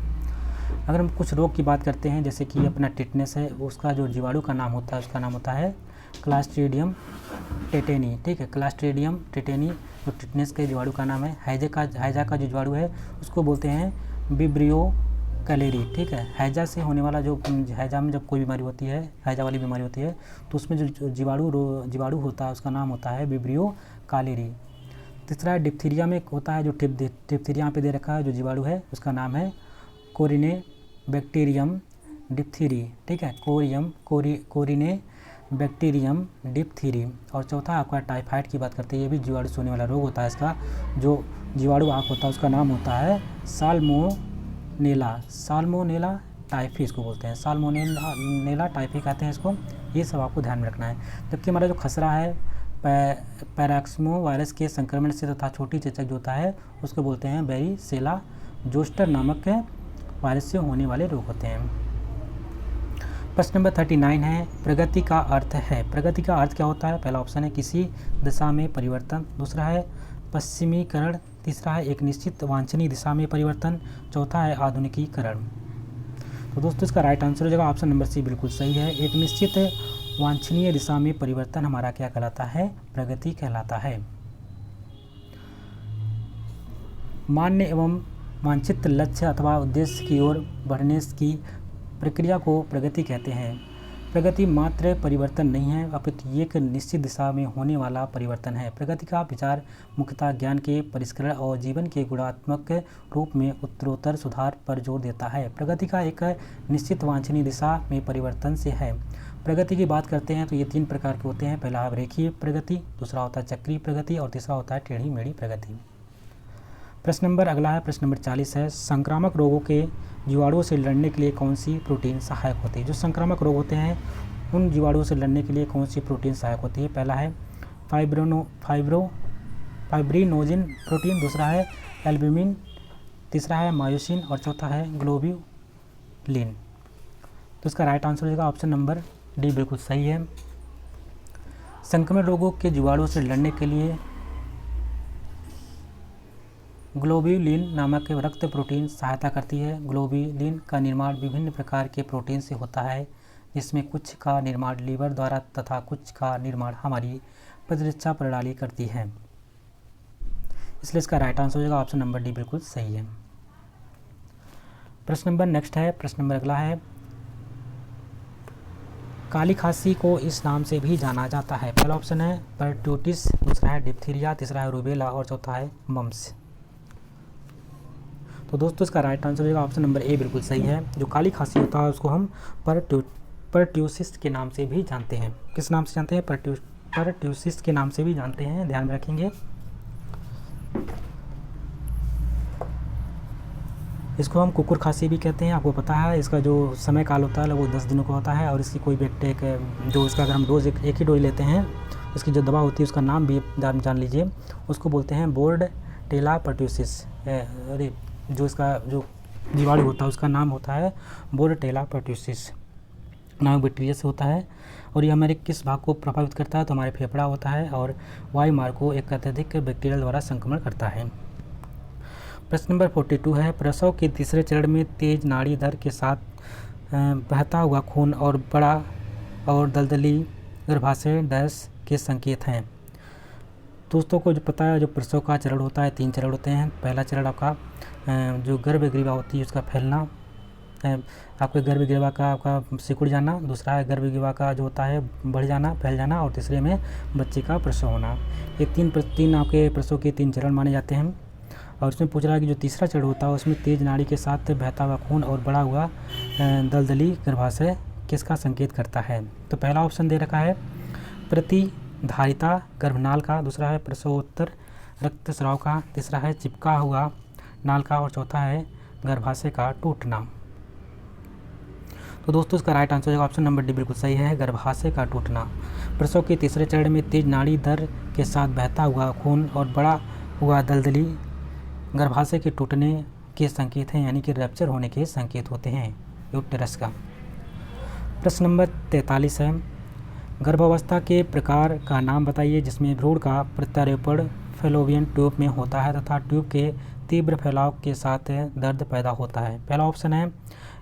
अगर हम कुछ रोग की बात करते हैं, जैसे कि अपना टिटनेस है, उसका जो जीवाणु का नाम होता है उसका नाम होता है क्लास्ट्रीडियम टेटेनी, ठीक है। क्लास्ट्रीडियम टेटेनी जो टिटनेस के जीवाणु का नाम है। हैजा का जो जीवाणु है उसको बोलते हैं विब्रियो कैलेरी, ठीक है। हैजा से होने वाला जो हैजा में जब कोई बीमारी होती है, हैजा वाली बीमारी होती है, तो उसमें जो जीवाणु होता है उसका नाम होता है विब्रियो कैलेरी। तीसरा डिप्थीरिया में होता है जो डिप्थीरिया पे दे रखा है जो जीवाणु है उसका नाम है कोरिने बैक्टीरियम डिप्थीरी, ठीक है। कोरिने बैक्टीरियम डिप्थीरी। और चौथा आपका टाइफाइड की बात करते हैं, ये भी जीवाणु से होने वाला रोग होता है। इसका जो जीवाणु आँख होता है उसका नाम होता है साल्मोनेला टाइफी इसको बोलते हैं, साल्मोनेला टाइफी कहते हैं इसको। ये सब आपको ध्यान में रखना है। जबकि हमारा जो खसरा है पैराक्समो वायरस के संक्रमण से तथा छोटी चेचक जो होता है उसको बोलते हैं वेरिसेला जोस्टर नामक वायरस से होने वाले रोग होते हैं। प्रश्न नंबर 39 है, प्रगति का अर्थ है। प्रगति का अर्थ क्या होता है? पहला ऑप्शन है किसी दिशा में परिवर्तन, दूसरा है पश्चिमीकरण, तीसरा है एक निश्चित वांछनीय दिशा में परिवर्तन, चौथा है आधुनिकीकरण। तो दोस्तों इसका राइट आंसर हो जाएगा ऑप्शन नंबर सी, बिल्कुल सही है। एक निश्चित वांछनीय दिशा में परिवर्तन हमारा क्या कहलाता है? प्रगति कहलाता है। मान्य एवं वांछित लक्ष्य अथवा उद्देश्य की ओर बढ़ने की प्रक्रिया को प्रगति कहते हैं। प्रगति मात्र परिवर्तन नहीं है, अपितु एक निश्चित दिशा में होने वाला परिवर्तन है। प्रगति का विचार मुख्यतः ज्ञान के परिष्करण और जीवन के गुणात्मक रूप में उत्तरोत्तर सुधार पर जोर देता है। प्रगति का एक निश्चित वांछनीय दिशा में परिवर्तन से है। प्रगति की बात करते हैं तो ये 3 प्रकार के होते हैं। पहला है रेखीय प्रगति, दूसरा होता है चक्रीय प्रगति और तीसरा होता है टेढ़ी मेढ़ी प्रगति। प्रश्न नंबर अगला है, प्रश्न नंबर 40 है, संक्रामक रोगों के जीवाणुओं से लड़ने के लिए कौन सी प्रोटीन सहायक होती है? जो संक्रामक रोग होते हैं उन जीवाणुओं से लड़ने के लिए कौन सी प्रोटीन सहायक होती है? पहला है फाइब्रिनोजिन प्रोटीन, दूसरा है एल्ब्यूमिन, तीसरा है मायोसिन और चौथा है ग्लोब्यूलिन। तो इसका राइट आंसर हो जाएगा ऑप्शन नंबर डी, बिल्कुल सही है। संक्रमण रोगों के जीवाणुओं से लड़ने के लिए ग्लोब्यूलिन नामक रक्त प्रोटीन सहायता करती है। ग्लोब्यूलिन का निर्माण विभिन्न प्रकार के प्रोटीन से होता है, जिसमें कुछ का निर्माण लीवर द्वारा तथा कुछ का निर्माण हमारी प्रतिरक्षा प्रणाली करती है। इसलिए इसका राइट आंसर हो जाएगा ऑप्शन नंबर डी, बिल्कुल सही है। प्रश्न नंबर नेक्स्ट है, प्रश्न नंबर अगला है, काली खांसी को इस नाम से भी जाना जाता है। पहला ऑप्शन है परट्यूटिस, दूसरा है डिप्थीरिया, तीसरा है रूबेला और चौथा है मम्स। तो दोस्तों इसका राइट आंसर हो जाएगा ऑप्शन नंबर ए, बिल्कुल सही है। जो काली खांसी होता है उसको हम परट्यूसिस के नाम से भी जानते हैं। किस नाम से जानते हैं? परट्यूसिस के नाम से भी जानते हैं, ध्यान में रखेंगे। इसको हम कुकुर खांसी भी कहते हैं, आपको पता है। इसका जो समय काल होता है वो 10 दिनों का होता है और इसकी कोई व्यक्ति जो इसका अगर हम डोज एक ही डोज लेते हैं, उसकी जो दवा होती है उसका नाम भी जान लीजिए। उसको बोलते हैं बोर्डटेला परट्यूसिस। अरे जो इसका जो जीवाणु होता है उसका नाम होता है बोर्डटेला परट्यूसिस, नामक बैक्टीरिया से होता है। और ये हमारे किस भाग को प्रभावित करता है? तो हमारे फेफड़ा होता है और वायु मार्ग को एक अत्यधिक बैक्टीरिया द्वारा संक्रमण करता है। प्रश्न नंबर 42 है, प्रसव के तीसरे चरण में तेज नाड़ी दर के साथ बहता हुआ खून और बड़ा और दलदली गर्भाशय डैश के संकेत हैं। दोस्तों को जो पता है, जो प्रसव का चरण होता है 3 चरण होते हैं। पहला चरण आपका जो गर्भग्रीवा होती है उसका फैलना, आपके गर्भग्रीवा का आपका सिकुड़ जाना, दूसरा है गर्भग्रीवा का जो होता है बढ़ जाना, फैल जाना, और तीसरे में बच्चे का प्रसव होना। ये तीन आपके प्रसव के 3 चरण माने जाते हैं। और उसमें पूछ रहा है कि जो तीसरा चरण होता है उसमें तेज नाड़ी के साथ बहता हुआ खून और बढ़ा हुआ दलदली गर्भाशय किसका संकेत करता है? तो पहला ऑप्शन दे रखा है प्रतिधारिता गर्भनाल का, दूसरा है प्रसवोत्तर रक्तस्राव का, तीसरा है चिपका हुआ नाल का और चौथा है गर्भाशय का टूटना। तो दोस्तों इसका राइट आंसर होगा ऑप्शन नंबर डी, बिल्कुल सही है, गर्भाशय का टूटना। प्रसव के तीसरे चरण में तेज नाड़ी दर के साथ बहता हुआ खून और बड़ा हुआ दलदली गर्भाशय के टूटने के संकेत हैं, यानी कि रैप्चर होने के संकेत होते हैं यूटेरस का। प्रश्न नंबर 43 है, गर्भावस्था के प्रकार का नाम बताइए जिसमें भ्रूण का प्रत्यारोपण फैलोपियन ट्यूब में होता है तथा ट्यूब के तीव्र फैलाव के साथ दर्द पैदा होता है। पहला ऑप्शन है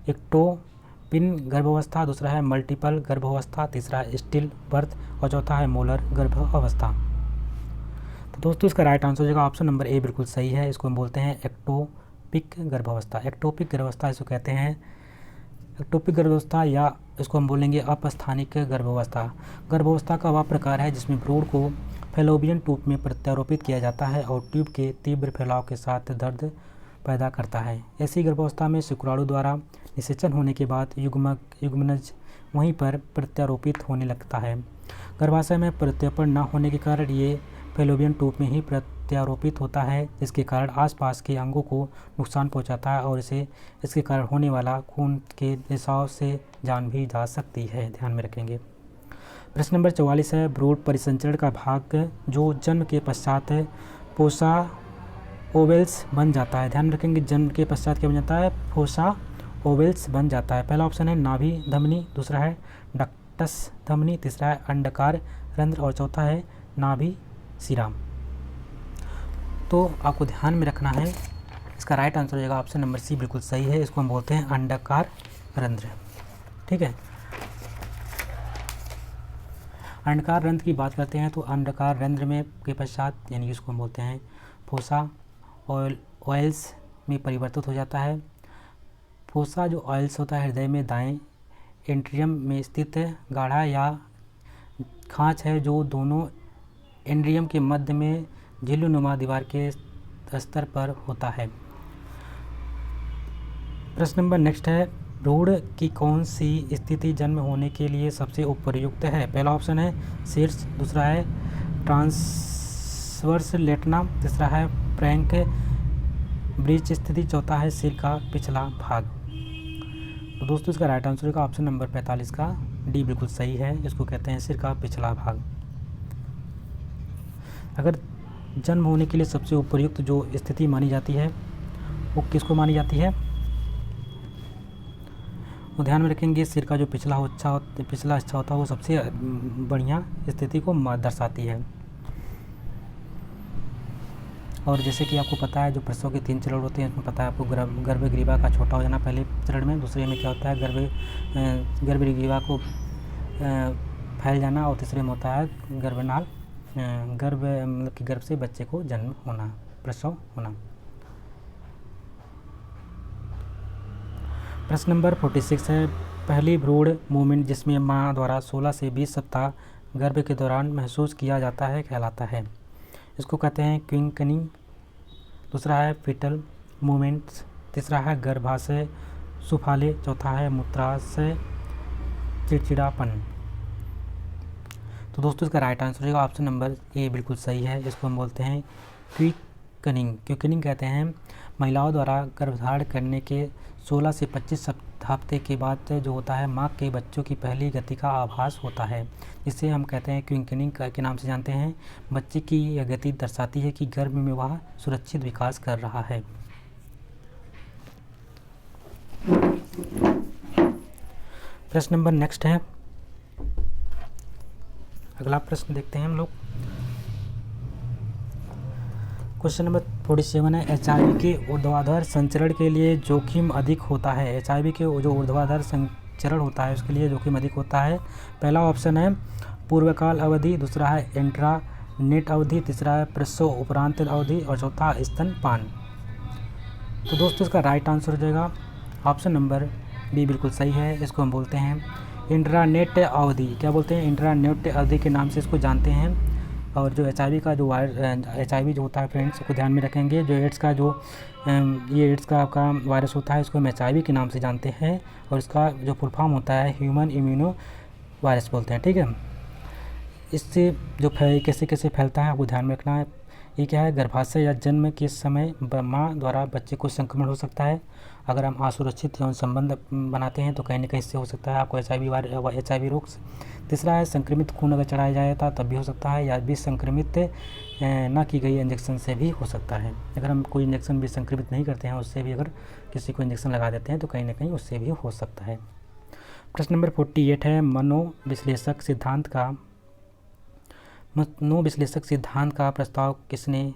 एक्टोपिन गर्भावस्था, दूसरा है मल्टीपल गर्भावस्था, तीसरा स्टिल बर्थ और चौथा है मोलर गर्भावस्था। तो दोस्तों इसका राइट आंसर हो जाएगा ऑप्शन नंबर ए, बिल्कुल सही है। इसको हम बोलते हैं एक्टोपिक गर्भावस्था। एक्टोपिक गर्भावस्था इसको कहते हैं, एक्टोपिक गर्भावस्था, या इसको हम बोलेंगे अपस्थानिक गर्भावस्था। गर्भावस्था का वह प्रकार है जिसमें भ्रूण को फैलोपियन ट्यूब में प्रत्यारोपित किया जाता है और ट्यूब के तीव्र फैलाव के साथ दर्द पैदा करता है। ऐसी गर्भावस्था में शुक्राणु द्वारा निषेचन होने के बाद युग्मनज वहीं पर प्रत्यारोपित होने लगता है। गर्भाशय में प्रत्यारोपण न होने के कारण ये फैलोपियन ट्यूब में ही प्रत्यारोपित होता है, जिसके कारण आसपास के अंगों को नुकसान पहुंचाता है और इसके कारण होने वाला खून के रिसाव से जान भी जा सकती है, ध्यान में रखेंगे। प्रश्न नंबर 44 है, भ्रूण परिसंचरण का भाग जो जन्म के पश्चात फोसा ओवेल्स बन जाता है। ध्यान रखेंगे, जन्म के पश्चात क्या बन जाता है? फोसा ओवेल्स बन जाता है। पहला ऑप्शन है नाभि धमनी, दूसरा है डक्टस धमनी, तीसरा है अंडकार रंध्र और चौथा है नाभि सिरा। तो आपको ध्यान में रखना है, इसका राइट आंसर हो जाएगा ऑप्शन नंबर सी, बिल्कुल सही है। इसको हम बोलते हैं अंडाकार रंध्र, ठीक है। अंडाकार रंध्र की बात करते हैं तो अंडाकार रंध्र में के पश्चात यानी कि इसको हम बोलते हैं फोसा ऑयल्स में परिवर्तित हो जाता है। फोसा जो ऑयल्स होता है हृदय में दाएं एंट्रियम में स्थित गाढ़ा या खांच है जो दोनों एंड्रियम के मध्य में झिल्लीनुमा दीवार के स्तर पर होता है। प्रश्न नंबर नेक्स्ट है, भ्रूण की कौन सी स्थिति जन्म होने के लिए सबसे उपयुक्त है? पहला ऑप्शन है शीर्ष, दूसरा है ट्रांसवर्स लेटना, तीसरा है फ्रैंक ब्रिज स्थिति, चौथा है सिर का पिछला भाग। तो दोस्तों इसका राइट आंसर का ऑप्शन नंबर 45 का डी बिल्कुल सही है। इसको कहते हैं सिर का पिछला भाग। अगर जन्म होने के लिए सबसे उपयुक्त जो स्थिति मानी जाती है वो किसको मानी जाती है? तो ध्यान में रखेंगे सिर का जो पिछला हिस्सा होता है वो सबसे बढ़िया स्थिति को दर्शाती है। और जैसे कि आपको पता है जो प्रसव के 3 चरण होते हैं, इसमें पता है आपको गर्भग्रीवा का छोटा हो जाना पहले चरण में, दूसरे में क्या होता है गर्भग्रीवा को फैल जाना, और तीसरे में होता है मतलब कि गर्भ से बच्चे को जन्म होना, प्रसव होना। प्रश्न नंबर 46 है, पहली भ्रूण मूवमेंट जिसमें माँ द्वारा 16 से 20 सप्ताह गर्भ के दौरान महसूस किया जाता है कहलाता है। इसको कहते हैं क्विंकनिंग। दूसरा है फीटल मूवमेंट्स। तीसरा है गर्भाशय सुफाले। चौथा है मूत्राशय चिड़चिड़ापन। तो दोस्तों इसका राइट आंसर होगा ऑप्शन नंबर ए बिल्कुल सही है। इसको हम बोलते हैं क्विकनिंग। क्विकनिंग कहते हैं महिलाओं द्वारा गर्भधारण करने के 16 से 25 हफ्ते के बाद जो होता है माँ के बच्चों की पहली गति का आभास होता है, जिसे हम कहते हैं क्विंकनिंग के नाम से जानते हैं। बच्चे की यह गति दर्शाती है कि गर्भ में वह सुरक्षित विकास कर रहा है। प्रश्न नंबर नेक्स्ट है, अगला प्रश्न देखते हैं हम लोग। क्वेश्चन नंबर 47 है, HIV के ऊर्ध्वाधर संचरण के लिए जोखिम अधिक होता है। HIV के जो ऊर्ध्वाधर संचरण होता है उसके लिए जोखिम अधिक होता है। पहला ऑप्शन है पूर्वकाल अवधि, दूसरा है इंट्रानेट अवधि, तीसरा है प्रसव उपरांत अवधि और चौथा स्तनपान। तो दोस्तों इसका राइट आंसर हो जाएगा ऑप्शन नंबर बी बिल्कुल सही है। इसको हम बोलते हैं इंट्रानेट अवधि। क्या बोलते हैं? इंट्रानेट अवधि के नाम से इसको जानते हैं। और जो HIV का जो HIV जो होता है फ्रेंड्स, इसको ध्यान में रखेंगे। जो एड्स का ये एड्स का आपका वायरस होता है इसको हम HIV के नाम से जानते हैं, और इसका जो फुल फॉर्म होता है ह्यूमन इम्यूनो वायरस बोलते हैं। ठीक है, इससे जो कैसे कैसे फैलता है आपको ध्यान में रखना है। ये क्या है, गर्भाशय या जन्म के समय माँ द्वारा बच्चे को संक्रमण हो सकता है। अगर हम असुरक्षित यौन संबंध बनाते हैं तो कहीं ना कहीं से हो सकता है आपको HIV रोग। तीसरा है संक्रमित खून अगर चढ़ाया जाता तब भी हो सकता है, या भी संक्रमित ना की गई इंजेक्शन से भी हो सकता है। अगर हम कोई इंजेक्शन भी संक्रमित नहीं करते हैं उससे भी अगर किसी को इंजेक्शन लगा देते हैं तो कहीं ना कहीं उससे भी हो सकता है। प्रश्न नंबर 48 है, मनोविश्लेषक सिद्धांत का प्रस्ताव किसने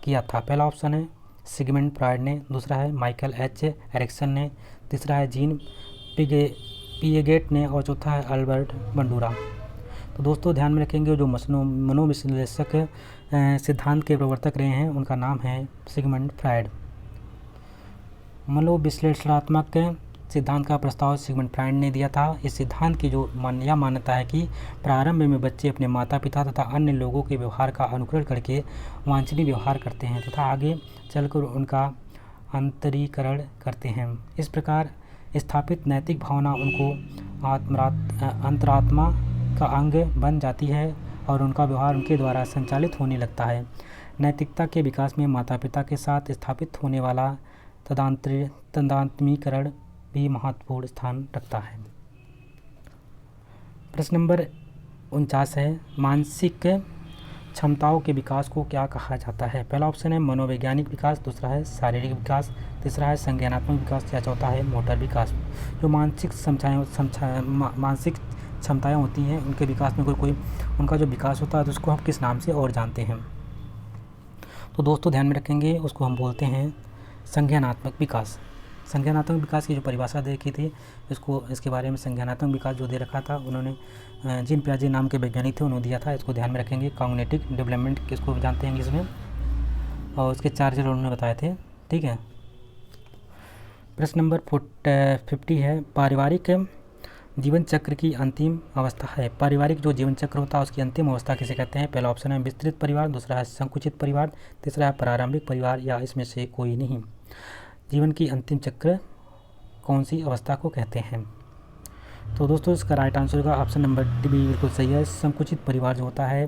किया था? पहला ऑप्शन है सिगमंड फ्रॉयड ने, दूसरा है माइकल एच एरिक्सन ने, तीसरा है जीन पिएगेट ने और चौथा है अल्बर्ट बंडूरा। तो दोस्तों ध्यान में रखेंगे जो मनोविश्लेषक सिद्धांत के प्रवर्तक रहे हैं उनका नाम है सिगमंड फ्रॉयड। मनोविश्लेषणात्मक सिद्धांत का प्रस्ताव सिगमंड फ्रॉयड ने दिया था। इस सिद्धांत की जो मान्यता है कि प्रारंभ में बच्चे अपने माता पिता तथा अन्य लोगों के व्यवहार का अनुकरण करके वांछनीय व्यवहार करते हैं तथा आगे चलकर उनका अंतरीकरण करते हैं। इस प्रकार स्थापित नैतिक भावना उनको अंतरात्मा का अंग बन जाती है और उनका व्यवहार उनके द्वारा संचालित होने लगता है। नैतिकता के विकास में माता पिता के साथ स्थापित होने वाला तदात्मीकरण भी महत्वपूर्ण स्थान रखता है। प्रश्न नंबर 49 है, मानसिक क्षमताओं के विकास को क्या कहा जाता है? पहला ऑप्शन है मनोवैज्ञानिक विकास, दूसरा है शारीरिक विकास, तीसरा है संज्ञानात्मक विकास या चौथा है मोटर विकास। जो मानसिक क्षमताएं होती हैं उनके विकास में कोई उनका जो विकास होता है तो उसको हम किस नाम से और जानते हैं? तो दोस्तों ध्यान में रखेंगे उसको हम बोलते हैं संज्ञानात्मक विकास। संज्ञानात्मक विकास की जो परिभाषा देखी थी इसके बारे में संज्ञानात्मक विकास जो दे रखा था उन्होंने जीन पियाजे नाम के वैज्ञानिक थे उन्होंने दिया था। इसको ध्यान में रखेंगे। कॉग्निटिव डेवलपमेंट किसको जानते हैं इंग्लिश में, और उसके 4 चरण उन्होंने बताए थे। ठीक है, प्रश्न नंबर 50 है, पारिवारिक जीवन चक्र की अंतिम अवस्था है। पारिवारिक जो जीवन चक्र होता है उसकी अंतिम अवस्था किसे कहते हैं? पहला ऑप्शन है विस्तृत परिवार, दूसरा है संकुचित परिवार, तीसरा है प्रारंभिक परिवार या इसमें से कोई नहीं। जीवन की अंतिम चक्र कौन सी अवस्था को कहते हैं? तो दोस्तों इसका राइट आंसर होगा ऑप्शन नंबर डी बिल्कुल सही है। संकुचित परिवार जो होता है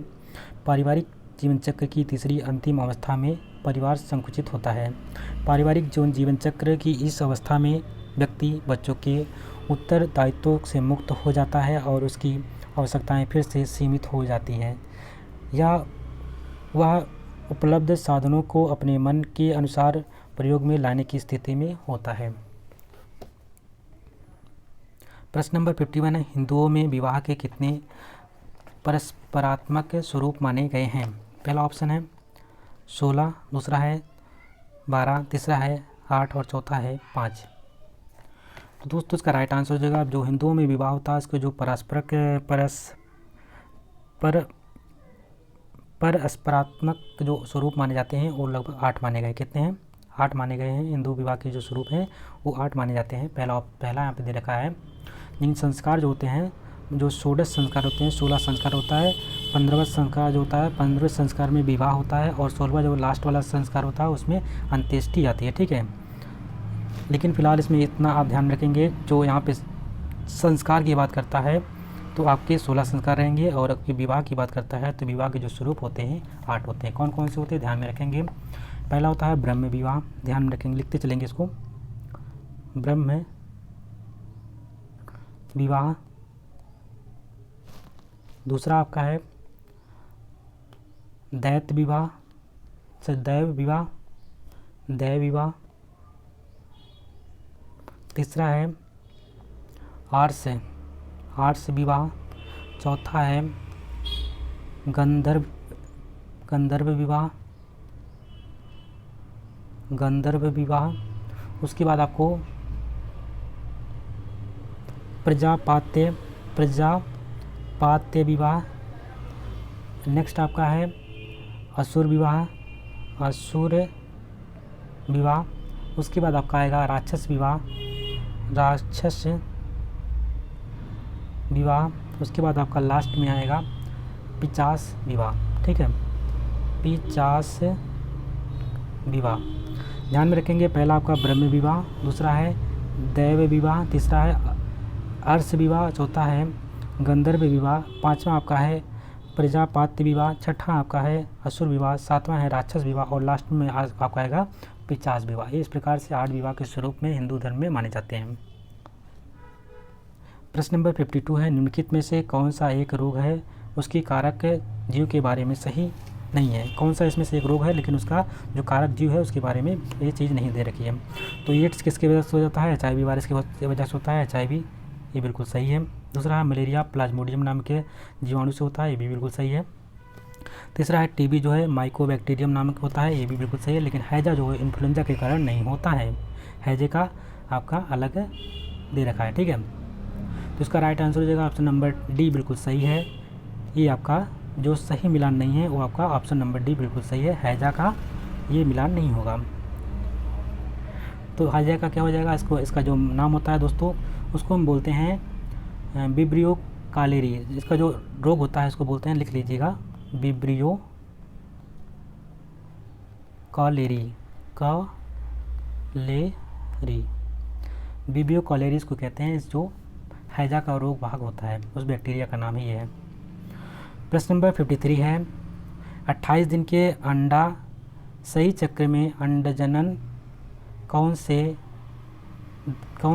पारिवारिक जीवन चक्र की तीसरी अंतिम अवस्था में परिवार संकुचित होता है। पारिवारिक जीवन चक्र की इस अवस्था में व्यक्ति बच्चों के उत्तरदायित्वों से मुक्त हो जाता है और उसकी आवश्यकताएं फिर से सीमित हो जाती हैं। यह वह उपलब्ध साधनों को अपने मन के अनुसार प्रयोग में लाने की स्थिति में होता है। प्रश्न नंबर 51 है, हिंदुओं में विवाह के कितने परस्परात्मक स्वरूप माने गए हैं? पहला ऑप्शन है 16, दूसरा है 12, तीसरा है 8 और चौथा है 5। तो दोस्तों इसका राइट आंसर हो जाएगा, जो हिंदुओं में विवाह होता है उसके जो परस्परात्मक जो स्वरूप माने जाते हैं वो लगभग 8 माने गए। कितने हैं? 8 माने गए हैं। हिंदू विवाह के जो स्वरूप हैं वो 8 माने जाते हैं। पहला यहाँ पे दे रखा है। जिन संस्कार जो होते हैं, जो 16 संस्कार होते हैं, 16 संस्कार होता है। 15वां संस्कार जो होता है, 15वें संस्कार में विवाह होता है और 16वां जो लास्ट वाला संस्कार होता है उसमें अंत्येष्टि आती है। ठीक है, लेकिन फ़िलहाल इसमें इतना आप ध्यान रखेंगे, जो यहाँ पे संस्कार की बात करता है तो आपके 16 संस्कार रहेंगे, और आपके विवाह की बात करता है तो विवाह के जो स्वरूप होते हैं 8 होते हैं। कौन कौन से होते हैं ध्यान में रखेंगे। पहला होता है ब्रह्म विवाह, ध्यान में रखेंगे, लिखते चलेंगे इसको। ब्रह्म विवाह। दूसरा आपका है दैत्य विवाह, दैव विवाह। तीसरा है आर्ष विवाह। चौथा है गंधर्व विवाह। उसके बाद आपको प्रजापात्य विवाह। नेक्स्ट आपका है असुर विवाह। उसके बाद आपका आएगा राक्षस विवाह। उसके बाद आपका लास्ट में आएगा पिशाच विवाह। ठीक है, पिशाच विवाह ध्यान में रखेंगे। पहला आपका ब्रह्म विवाह, दूसरा है दैव विवाह, तीसरा है अर्ष विवाह, चौथा है गंधर्व विवाह, पांचवा आपका है प्रजापात्य विवाह, छठा आपका है असुर विवाह, सातवां है राक्षस विवाह और लास्ट में आपका आएगा पिशाच विवाह। इस प्रकार से 8 विवाह के स्वरूप में हिंदू धर्म में माने जाते हैं। प्रश्न नंबर 52 है, निम्नलिखित में से कौन सा एक रोग है उसकी कारक जीव के बारे में सही नहीं है? कौन सा इसमें से एक रोग है लेकिन उसका जो कारक जीव है उसके बारे में ये चीज़ नहीं दे रखी है? तो एड्स किसकी वजह से हो जाता है? HIV वायरस की वजह से होता है। HIV, ये बिल्कुल सही है। दूसरा है मलेरिया प्लाज्मोडियम नाम के जीवाणु से होता है, ये भी बिल्कुल सही है। तीसरा है TB जो है माइकोबैक्टीरियम नामक होता है, ये भी बिल्कुल सही है। लेकिन हैजा जो है इन्फ्लुएंजा के कारण नहीं होता है, हैजे का आपका अलग दे रखा है। ठीक है, तो इसका राइट आंसर हो जाएगा ऑप्शन नंबर डी, बिल्कुल सही है। ये आपका जो सही मिलान नहीं है वो आपका ऑप्शन नंबर डी बिल्कुल सही है, हैजा का ये मिलान नहीं होगा। तो हैजा का क्या हो जाएगा? इसका जो नाम होता है दोस्तों उसको हम बोलते हैं विब्रियो कालेरी। इसका जो रोग होता है इसको बोलते हैं, लिख लीजिएगा, विब्रियो कालेरी। विब्रियो कालेरी इसको कहते हैं, जो हैजा का रोग भाग होता है उस बैक्टीरिया का नाम ही ये है। प्रश्न नंबर 53 है, 28 दिन के अंडा सही चक्र में अंडजनन कौन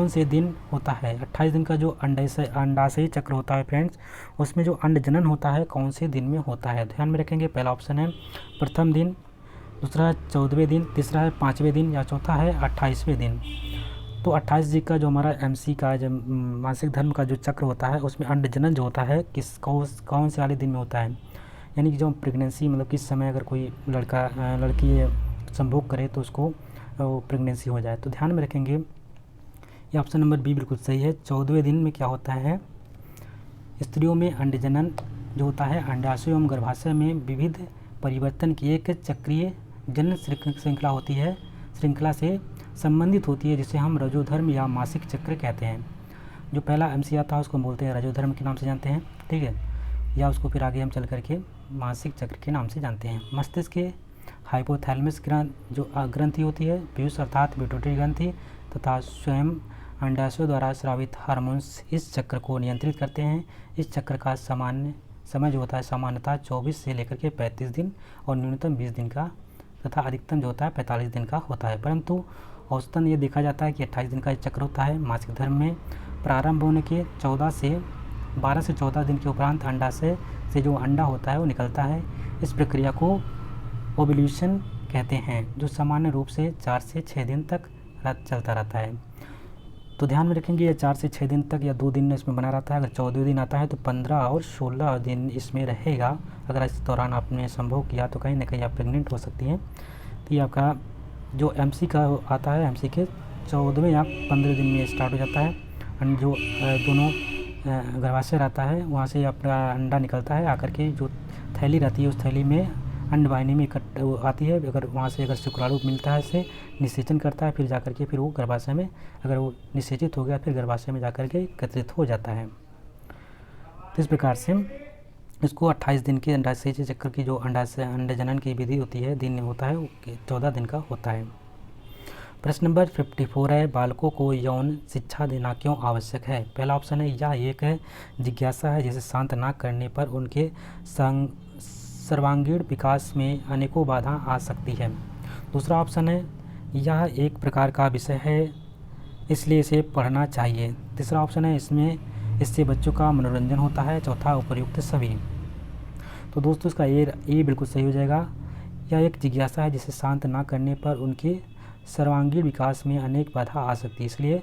से दिन होता है? 28 दिन का जो अंडाशयी चक्र होता है फ्रेंड्स, उसमें जो अंडजनन होता है कौन से दिन में होता है? ध्यान में रखेंगे। पहला ऑप्शन है प्रथम दिन, दूसरा है 14वें दिन, तीसरा है 5वें दिन या चौथा है 28वें दिन। तो 28 दिन का जो हमारा MC का जो मासिक धर्म का जो चक्र होता है उसमें अंडजनन जो होता है कौन से वाले दिन में होता है? यानी कि जो प्रेगनेंसी मतलब किस समय अगर कोई लड़की संभोग करे तो उसको प्रेगनेंसी हो जाए। तो ध्यान में रखेंगे ये ऑप्शन नंबर बी बिल्कुल सही है। 14वें दिन में क्या होता है? स्त्रियों में अंडजनन जो होता है अंडाशय एवं गर्भाशय में विविध परिवर्तन की एक चक्रीय जन्म श्रृंखला होती है, श्रृंखला से संबंधित होती है, जिसे हम रजोधर्म या मासिक चक्र कहते हैं। जो पहला MC आता है उसको बोलते हैं रजोधर्म के नाम से जानते हैं। ठीक है, या उसको फिर आगे हम चल करके मासिक चक्र के नाम से जानते हैं। मस्तिष्क के हाइपोथैलेमस जो ग्रंथि होती है, पीयूष अर्थात पिट्यूटरी ग्रंथि तथा स्वयं अंडाशय द्वारा स्रावित हार्मोन्स इस चक्र को नियंत्रित करते हैं। इस चक्र का सामान्य समय जो होता है सामान्यतः 24 से लेकर के 35 दिन और न्यूनतम 20 दिन का तथा अधिकतम जो होता है 45 दिन का होता है। परंतु औसतन ये देखा जाता है कि 28 दिन का चक्र होता है। मासिक धर्म में प्रारंभ होने के 12 से 14 दिन के उपरांत अंडाशय से जो अंडा होता है वो निकलता है। इस प्रक्रिया को ओव्यूलेशन कहते हैं, जो सामान्य रूप से 4 से 6 दिन तक चलता रहता है। तो ध्यान में रखेंगे ये 4 से 6 दिन तक या 2 दिन इसमें बना रहता है। अगर 14 दिन आता है तो 15 और 16 दिन इसमें रहेगा। अगर इस दौरान आपने संभव किया तो कहीं ना कहीं आप प्रेग्नेंट हो सकती हैं। तो ये आपका जो MC का आता है, MC के 14वें या 15 दिन में स्टार्ट हो जाता है। जो दोनों गर्भाशय रहता है वहाँ से आपका अंडा निकलता है, आकर के जो थैली रहती है उस थैली में अंडवाहिनी में आती है। अगर वहाँ से अगर शुक्राणु मिलता है, इसे निषेचन करता है, फिर जाकर के फिर वो गर्भाशय में, अगर वो निषेचित हो गया फिर गर्भाशय में जाकर के एकत्रित हो जाता है। तो इस प्रकार से इसको 28 दिन के अंडाशय चक्र की जो अंडजनन की विधि होती है, दिन होता है, वो 14 दिन का होता है। प्रश्न नंबर 54 है, बालकों को यौन शिक्षा देना क्यों आवश्यक है? पहला ऑप्शन है, यह एक जिज्ञासा है जिसे शांत न करने पर उनके सर्वांगीण विकास में अनेकों बाधा आ सकती है। दूसरा ऑप्शन है, यह एक प्रकार का विषय है इसलिए इसे पढ़ना चाहिए। तीसरा ऑप्शन है, इससे बच्चों का मनोरंजन होता है। चौथा, उपर्युक्त सभी। तो दोस्तों इसका ए बिल्कुल सही हो जाएगा। यह एक जिज्ञासा है जिसे शांत ना करने पर उनके सर्वांगीण विकास में अनेक बाधा आ सकती है, इसलिए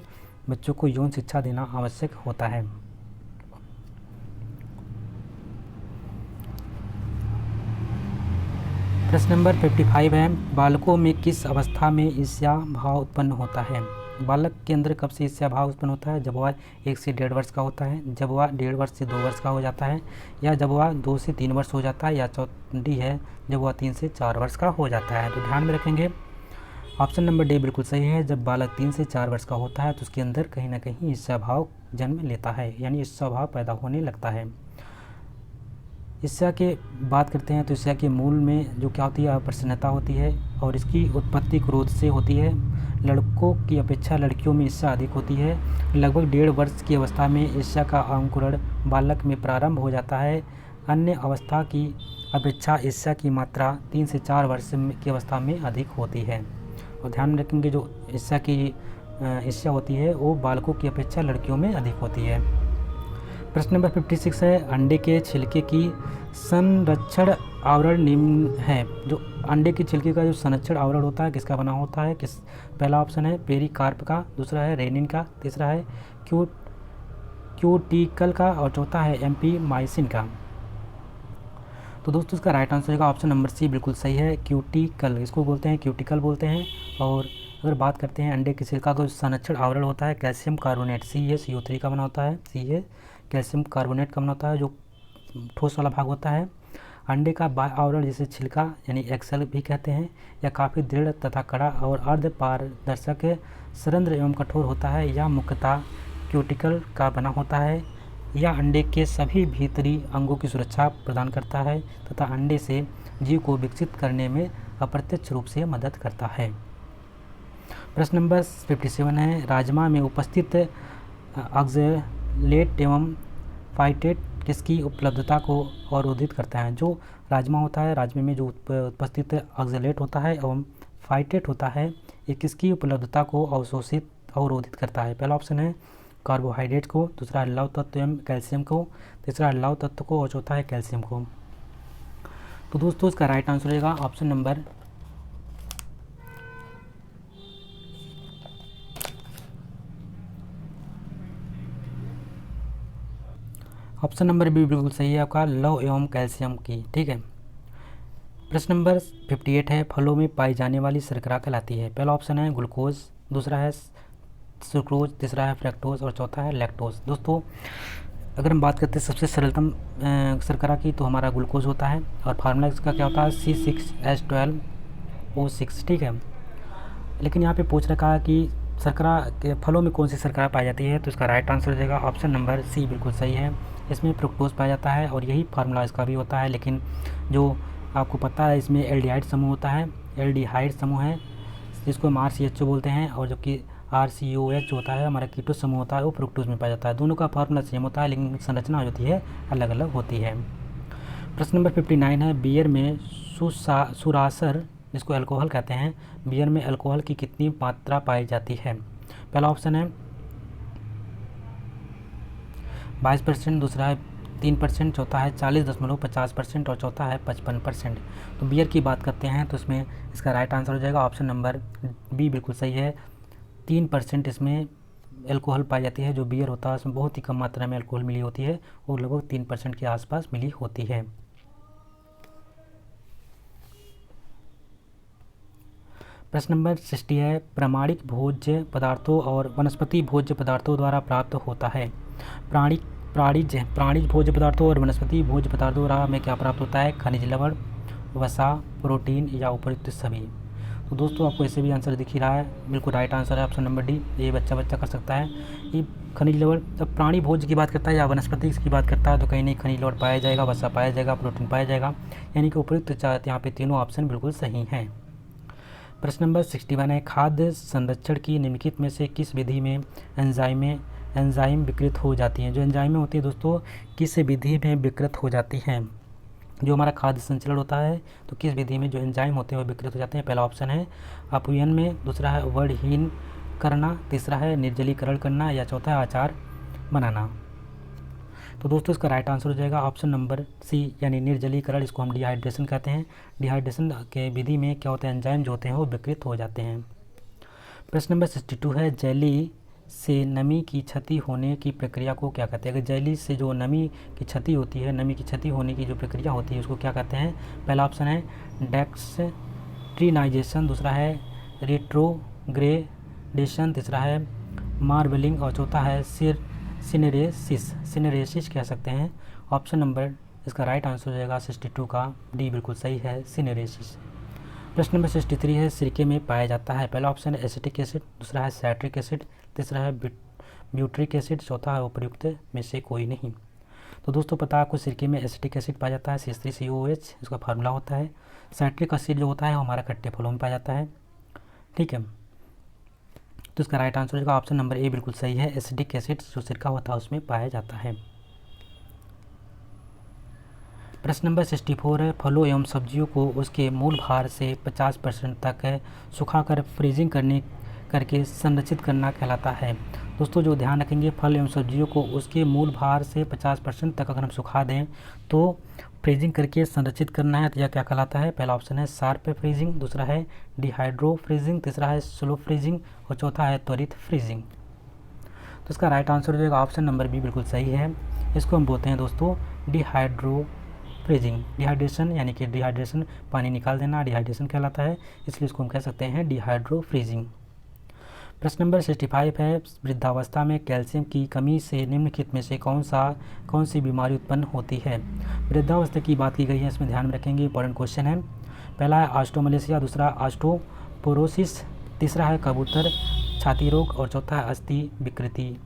बच्चों को यौन शिक्षा देना आवश्यक होता है। प्रश्न नंबर 55 है, बालकों में किस अवस्था में ईर्ष्या भाव उत्पन्न होता है? बालक के अंदर कब से ईर्ष्या भाव उत्पन्न होता है? जब वह 1 से 1.5 वर्ष का होता है, जब वह 1.5 वर्ष से 2 वर्ष का हो जाता है, या जब वह 2 से 3 वर्ष हो जाता है, या चौथी है जब वह 3 से 4 वर्ष का हो जाता है। तो ध्यान में रखेंगे ऑप्शन नंबर डी बिल्कुल सही है। जब बालक 3 से 4 वर्ष का होता है तो उसके अंदर कहीं ना कहीं ईर्ष्या भाव जन्म लेता है, यानी ईर्ष्या भाव पैदा होने लगता है। ईर्ष्या के बात करते हैं तो ईर्ष्या के मूल में जो क्या होती है, अप्रसन्नता होती है, और इसकी उत्पत्ति क्रोध से होती है। लड़कों की अपेक्षा लड़कियों में ईर्ष्या अधिक होती है। लगभग 1.5 वर्ष की अवस्था में ईर्ष्या का अंकुरण बालक में प्रारंभ हो जाता है। अन्य अवस्था की अपेक्षा ईर्ष्या की मात्रा 3 से 4 वर्ष की अवस्था में अधिक होती है। और ध्यान में रखेंगे जो ईर्ष्या होती है वो बालकों की अपेक्षा लड़कियों में अधिक होती है। प्रश्न नंबर 56 है, अंडे के छिलके की संरक्षण आवरण निम्न है। जो अंडे के छिलके का जो संरक्षण आवरण होता है किसका बना होता है? पहला ऑप्शन है पेरिकार्प का, दूसरा है रेनिन का, तीसरा है क्यूटिकल का, और चौथा है एम्फीमाइसिन का। तो दोस्तों इसका राइट आंसर होगा ऑप्शन नंबर सी बिल्कुल सही है, क्यूटिकल। इसको बोलते हैं क्यूटिकल बोलते हैं। और अगर बात करते हैं अंडे के छिलका का संरक्षण आवरण होता है कैल्शियम कार्बोनेट CaCO3 का बना होता है। Ca कैल्शियम कार्बोनेट का बना होता है जो ठोस वाला भाग होता है। अंडे का बाह्य आवरण जिसे छिलका यानी एक्सेल भी कहते हैं, यह काफ़ी दृढ़ तथा कड़ा और अर्ध पारदर्शक सरंध्र एवं कठोर होता है। यह मुख्यतः क्यूटिकल का बना होता है। यह अंडे के सभी भीतरी अंगों की सुरक्षा प्रदान करता है तथा अंडे से जीव को विकसित करने में अप्रत्यक्ष रूप से मदद करता है। प्रश्न नंबर 57 है, राजमा में उपस्थित ऑक्सलेट एवं फाइटेट किसकी उपलब्धता को अवरोधित करता है? जो राजमा होता है, राजमे में जो उपस्थित ऑक्सलेट होता है एवं फाइटेट होता है, ये किसकी उपलब्धता को अवरोधित करता है? पहला ऑप्शन है कार्बोहाइड्रेट को, दूसरा है लवण तत्व एवं कैल्शियम को, तीसरा है लवण तत्व को, और चौथा है कैल्शियम को। तो दोस्तों इसका राइट आंसर रहेगा ऑप्शन नंबर बी बिल्कुल सही है आपका, लवण एवं कैल्शियम की। ठीक है। प्रश्न नंबर 58 है, फलों में पाई जाने वाली शर्करा कहलाती है? पहला ऑप्शन है ग्लूकोज, दूसरा है सुक्रोज, तीसरा है फ्रक्टोज, और चौथा है लैक्टोज। दोस्तों अगर हम बात करते हैं सबसे सरलतम शर्करा की तो हमारा ग्लूकोज होता है, और फार्मूला इसका क्या होता है C6H12O6। ठीक है। लेकिन यहाँ पे पूछ रखा है कि शर्करा के फलों में कौन सी शर्करा पाई जाती है, तो इसका राइट आंसर हो जाएगा ऑप्शन नंबर सी बिल्कुल सही है। इसमें फ्रुक्टोज पाया जाता है और यही फार्मूला इसका भी होता है। लेकिन जो आपको पता है इसमें एल्डिहाइड समूह होता है, एल्डिहाइड समूह है जिसको हम RCHO बोलते हैं, और जबकि RCOH होता है हमारा कीटो समूह होता है, वो फ्रुक्टोज में पाया जाता है। दोनों का फार्मूला सेम होता है लेकिन संरचना होती है अलग अलग होती है। प्रश्न नंबर 59 है, बियर में सुरासर जिसको अल्कोहल कहते हैं, बियर में अल्कोहल की कितनी मात्रा पाई जाती है? पहला ऑप्शन है 22%, दूसरा है 3%, चौथा है 40.50% और चौथा है 55%। तो बियर की बात करते हैं तो इसमें इसका राइट आंसर हो जाएगा ऑप्शन नंबर बी बिल्कुल सही है। 3% इसमें एल्कोहल पाई जाती है। जो बियर होता है उसमें बहुत ही कम मात्रा में एल्कोहल मिली होती है, वो लगभग 3% के आसपास मिली होती है। प्रश्न नंबर 60 है, प्रमाणिक भोज्य पदार्थों और वनस्पति भोज्य पदार्थों द्वारा प्राप्त होता है। प्राणिज भोज्य पदार्थों और वनस्पति भोज्य पदार्थों द्वारा हमें क्या प्राप्त होता है? खनिज लवण, वसा, प्रोटीन या उपयुक्त सभी। तो दोस्तों आपको ऐसे भी आंसर दिख ही रहा है, बिल्कुल राइट आंसर है ऑप्शन नंबर डी। ये बच्चा कर सकता है। ये खनिज लवण, जब प्राणी भोज्य की बात करता है या वनस्पति की बात करता है तो कहीं नहीं खनिज लवण पाया जाएगा, वसा पाया जाएगा, प्रोटीन पाया जाएगा, यानी कि उपयुक्त यहाँ पे तीनों ऑप्शन बिल्कुल सही हैं। प्रश्न नंबर 61 है, खाद्य संरक्षण की निम्नलिखित में से किस विधि में एंजाइम विकृत हो जाती हैं? जो एंजाइमें होती है दोस्तों किस विधि में विकृत हो जाती हैं? जो हमारा खाद्य संचलन होता है तो किस विधि में जो एंजाइम होते हैं वो विकृत हो जाते हैं? पहला ऑप्शन है अपव्यय में, दूसरा है वर्णहीन करना, तीसरा है निर्जलीकरण करना या चौथा है आचार बनाना। तो दोस्तों इसका राइट आंसर हो जाएगा ऑप्शन नंबर सी, यानी निर्जलीकरण। इसको हम डिहाइड्रेशन कहते हैं। डिहाइड्रेशन के विधि में क्या होता है? एंजाइम जो होते हैं वो विकृत हो जाते हैं। प्रश्न नंबर 62 है, जेली से नमी की क्षति होने की प्रक्रिया को क्या कहते हैं? अगर जेली से जो नमी की क्षति होती है, नमी की क्षति होने की जो प्रक्रिया होती है उसको क्या कहते हैं? पहला ऑप्शन है डेक्सट्रिनाइजेशन, दूसरा है रेट्रोग्रेडेशन, तीसरा है मार्बलिंग और चौथा है सिनेरेसिस कह सकते हैं। ऑप्शन नंबर इसका राइट आंसर हो जाएगा 62 का डी बिल्कुल सही है, सिनेरेसिस। प्रश्न नंबर 63 है, सिरके में पाया जाता है। पहला ऑप्शन है एसिटिक एसिड, दूसरा है साइट्रिक एसिड, तीसरा है ब्यूट्रिक एसिड, चौथा है उपयुक्त में से कोई नहीं। तो दोस्तों पता है आपको सिरके में एसिटिक एसिड पाया जाता है, CH3COOH इसका फार्मूला होता है। साइट्रिक एसिड जो होता है वो हमारा खट्टे फलों में पाया जाता है, ठीक है। तो इसका राइट आंसर होगा ऑप्शन नंबर ए बिल्कुल सही है, एसिडिक एसिड जो सिरका होता है उसमें पाया जाता है। प्रश्न नंबर 64 है, फलों एवं सब्जियों को उसके मूल भार से 50% तक सुखाकर फ्रीजिंग करके संरक्षित करना कहलाता है। दोस्तों जो ध्यान रखेंगे, फल एवं सब्जियों को उसके मूल भार से 50% तक अगर हम सुखा दें तो फ्रीजिंग करके संरक्षित करना है तो यह क्या कहलाता है? पहला ऑप्शन है शार्प फ्रीजिंग, दूसरा है डिहाइड्रो फ्रीजिंग, तीसरा है स्लो फ्रीजिंग और चौथा है त्वरित फ्रीजिंग। तो इसका राइट आंसर हो जाएगा ऑप्शन नंबर बी बिल्कुल सही है। इसको हम बोलते हैं दोस्तों डिहाइड्रो फ्रीजिंग। डिहाइड्रेशन यानी कि डिहाइड्रेशन पानी निकाल देना डिहाइड्रेशन कहलाता है, इसलिए इसको हम कह सकते हैं डिहाइड्रो फ्रीजिंग। प्रश्न नंबर 65 है, वृद्धावस्था में कैल्शियम की कमी से निम्नलिखित में से कौन सी बीमारी उत्पन्न होती है? वृद्धावस्था की बात की गई है, इसमें ध्यान में रखेंगे, इंपॉर्टेंट क्वेश्चन है। पहला है ऑस्टोमलेशिया, दूसरा ऑस्टोपोरोसिस, तीसरा है कबूतर छाती रोग और चौथा है अस्थि विकृति।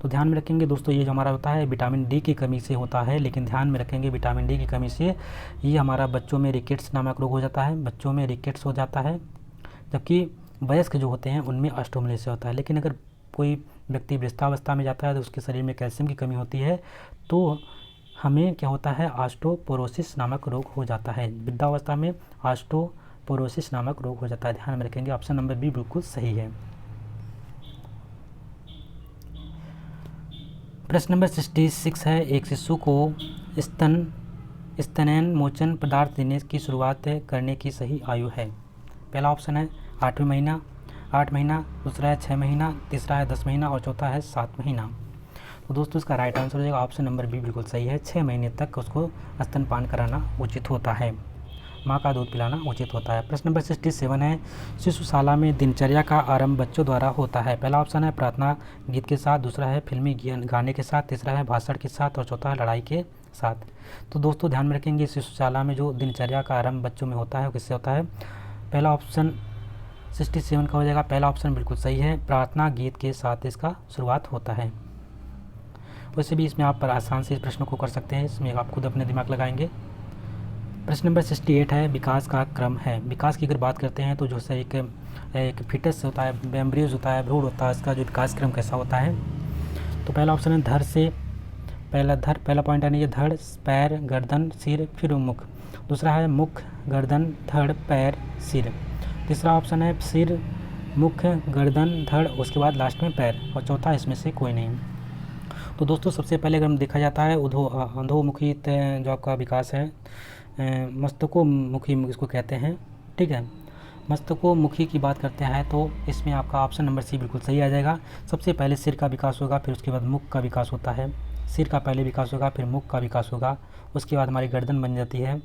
तो ध्यान में रखेंगे दोस्तों, ये जो हमारा होता है विटामिन डी की कमी से होता है, लेकिन ध्यान में रखेंगे विटामिन डी की कमी से ये हमारा बच्चों में रिकेट्स नामक रोग हो जाता है, बच्चों में रिकेट्स हो जाता है, जबकि वयस्क जो होते हैं उनमें ऑस्टोमलेशिया होता है। लेकिन अगर कोई व्यक्ति वृद्धावस्था में जाता है तो उसके शरीर में कैल्शियम की कमी होती है तो हमें क्या होता है? ऑस्टोपोरोसिस नामक रोग हो जाता है। वृद्धावस्था में ऑस्टोपोरोसिस नामक रोग हो जाता है, ध्यान में रखेंगे, ऑप्शन नंबर बी बिल्कुल सही है। प्रश्न नंबर 66 है, एक शिशु को स्तनयन मोचन पदार्थ देने की शुरुआत करने की सही आयु है? पहला ऑप्शन है 8 महीना, दूसरा है 6 महीना, तीसरा है 10 महीना और चौथा है 7 महीना। तो दोस्तों इसका राइट आंसर हो जाएगा ऑप्शन नंबर बी बिल्कुल सही है, 6 महीने तक उसको स्तनपान कराना उचित होता है, माँ का दूध पिलाना उचित होता है। प्रश्न नंबर 67 है, शिशुशाला में दिनचर्या का आरंभ बच्चों द्वारा होता है। पहला ऑप्शन है प्रार्थना गीत के साथ, दूसरा है फिल्मी गाने के साथ, तीसरा है भाषण के साथ और चौथा है लड़ाई के साथ। तो दोस्तों ध्यान में रखेंगे, शिशुशाला में जो दिनचर्या का आरंभ बच्चों में होता है किससे होता है? पहला ऑप्शन 67 का हो जाएगा, पहला ऑप्शन बिल्कुल सही है, प्रार्थना गीत के साथ इसका शुरुआत होता है। वैसे भी इसमें आप आसान से इस प्रश्न को कर सकते हैं, इसमें आप खुद अपने दिमाग लगाएंगे। प्रश्न नंबर 68 है, विकास का क्रम है। विकास की अगर बात करते हैं तो जो से एक फिटस होता है, एम्ब्रियोज होता है, भ्रूण होता है, इसका जो विकास क्रम कैसा होता है? तो पहला ऑप्शन है धड़ से पहला पॉइंट यानी ये धड़, पैर, गर्दन, सिर, फिर मुख। दूसरा है मुख, गर्दन, धड़, पैर, सिर। तीसरा ऑप्शन है सिर, मुख, गर्दन, धड़, उसके बाद लास्ट में पैर और चौथा इसमें से कोई नहीं। तो दोस्तों सबसे पहले अगर देखा जाता है अधोमुखी जो आपका विकास है, मस्तकोमुखी इसको कहते हैं, ठीक है। मस्तकोमुखी की बात करते हैं तो इसमें आपका ऑप्शन नंबर सी बिल्कुल सही आ जाएगा। सबसे पहले सिर का विकास होगा, फिर उसके बाद मुख का विकास होता है। सिर का पहले विकास होगा, फिर मुख का विकास होगा, उसके बाद हमारी गर्दन बन जाती है,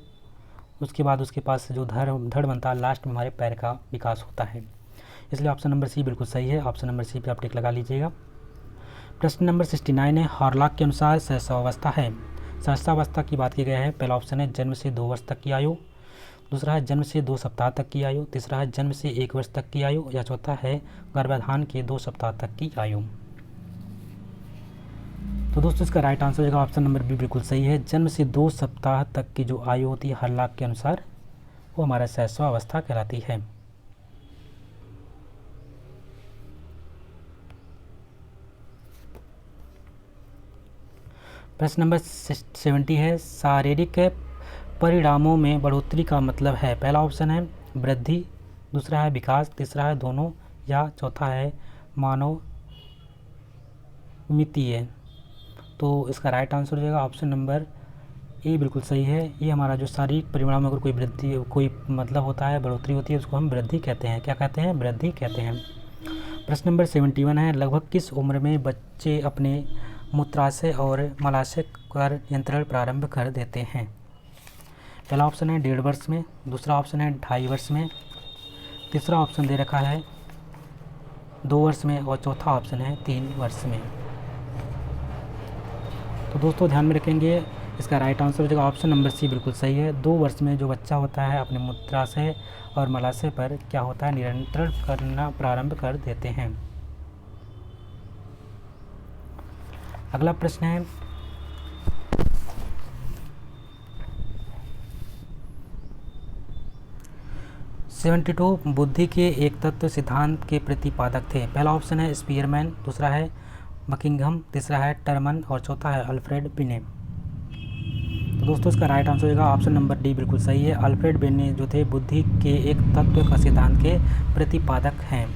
उसके बाद उसके पास जो धड़ बनता है, लास्ट में हमारे पैर का विकास होता है। इसलिए ऑप्शन नंबर सी बिल्कुल सही है। ऑप्शन नंबर सी पे आप टिक लगा लीजिएगा। प्रश्न नंबर 69 है, हॉरलॉक के अनुसार सहस्रावस्था है। सहस्रावस्था की बात की गई है। पहला ऑप्शन है जन्म से 2 वर्ष तक की आयु, दूसरा है जन्म से 2 सप्ताह तक की आयु, तीसरा है जन्म से 1 वर्ष तक की आयु, या चौथा है गर्भाधान के 2 सप्ताह तक की आयु। तो दोस्तों इसका राइट आंसर होगा ऑप्शन नंबर बी बिल्कुल सही है। जन्म से 2 सप्ताह तक की जो आयु होती है हॉरलॉक के अनुसार, वो हमारा सहस्रावस्था कहलाती है। प्रश्न नंबर 70 है, शारीरिक परिणामों में बढ़ोतरी का मतलब है। पहला ऑप्शन है वृद्धि, दूसरा है विकास, तीसरा है दोनों, या चौथा है मानवमितीय। तो इसका राइट आंसर हो जाएगा ऑप्शन नंबर ए बिल्कुल सही है। ये हमारा जो शारीरिक परिणाम में अगर कोई वृद्धि, कोई मतलब होता है, बढ़ोतरी होती है, उसको हम वृद्धि कहते हैं। क्या कहते हैं? वृद्धि कहते हैं। प्रश्न नंबर 71 है, लगभग किस उम्र में बच्चे अपने मूत्राशय और मलाशय कर नियंत्रण प्रारंभ कर देते हैं? पहला ऑप्शन है 1.5 वर्ष में, दूसरा ऑप्शन है 2.5 वर्ष में, तीसरा ऑप्शन दे रखा है 2 वर्ष में, और चौथा ऑप्शन है 3 वर्ष में। तो दोस्तों ध्यान में रखेंगे, इसका राइट आंसर हो जाएगा ऑप्शन नंबर सी बिल्कुल सही है। 2 वर्ष में जो बच्चा होता है अपने मूत्राशय और मलाशय पर क्या होता है, नियंत्रण करना प्रारंभ कर देते हैं। अगला प्रश्न है, बुद्धि के एक तत्व सिद्धांत के प्रतिपादक थे। पहला ऑप्शन है स्पीयरमैन, दूसरा है बकिंघम, तीसरा है टर्मन, और चौथा है अल्फ्रेड बिने। तो दोस्तों इसका राइट आंसर होगा ऑप्शन नंबर डी बिल्कुल सही है। अल्फ्रेड बिने जो थे बुद्धि के एक तत्व का सिद्धांत के प्रतिपादक हैं,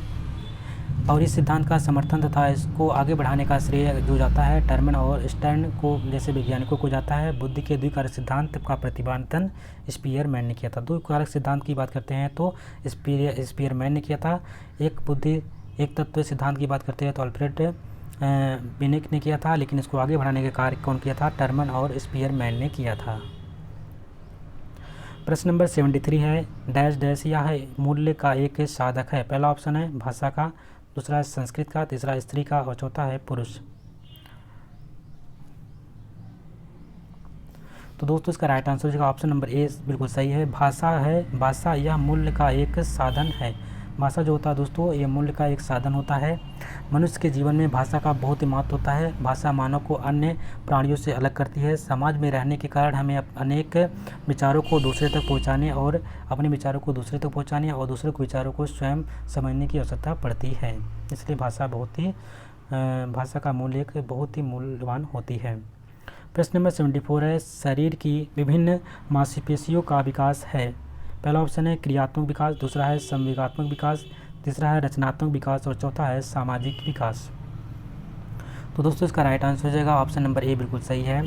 और इस सिद्धांत का समर्थन तथा इसको आगे बढ़ाने का श्रेय जो जाता है टर्मन और स्टर्न को जैसे वैज्ञानिकों को जाता है। बुद्धि के द्विकारक सिद्धांत का प्रतिपादन स्पीयरमैन ने किया था। द्विकारक सिद्धांत की बात करते हैं तो स्पीयरमैन ने किया था। एक बुद्धि एक तत्व सिद्धांत की बात करते हैं तो अल्फ्रेड बिनेक ने किया था, लेकिन इसको आगे बढ़ाने का कार्य कौन किया था? टर्मन और स्पीयरमैन ने किया था। प्रश्न नंबर 73 है, डैश डैश यह मूल्य का एक साधक है। पहला ऑप्शन है भाषा का, दूसरा है संस्कृत का, तीसरा स्त्री का, और चौथा है पुरुष। तो दोस्तों इसका राइट आंसर होगा ऑप्शन नंबर ए बिल्कुल सही है। भाषा यह मूल्य का एक साधन है। भाषा जो होता है दोस्तों, ये मूल्य का एक साधन होता है। मनुष्य के जीवन में भाषा का बहुत ही महत्व होता है। भाषा मानव को अन्य प्राणियों से अलग करती है। समाज में रहने के कारण हमें अनेक विचारों को दूसरे तक पहुंचाने और अपने विचारों को दूसरे तक पहुंचाने और दूसरे के विचारों को स्वयं समझने की आवश्यकता पड़ती है। इसलिए भाषा का मूल्य एक बहुत ही मूल्यवान होती है। प्रश्न नंबर 74 है, शरीर की विभिन्न मांसपेशियों का विकास है। पहला ऑप्शन है क्रियात्मक विकास, दूसरा है संवेगात्मक विकास, तीसरा है रचनात्मक विकास, और चौथा है सामाजिक विकास। तो दोस्तों इसका राइट आंसर हो जाएगा ऑप्शन नंबर ए बिल्कुल सही है।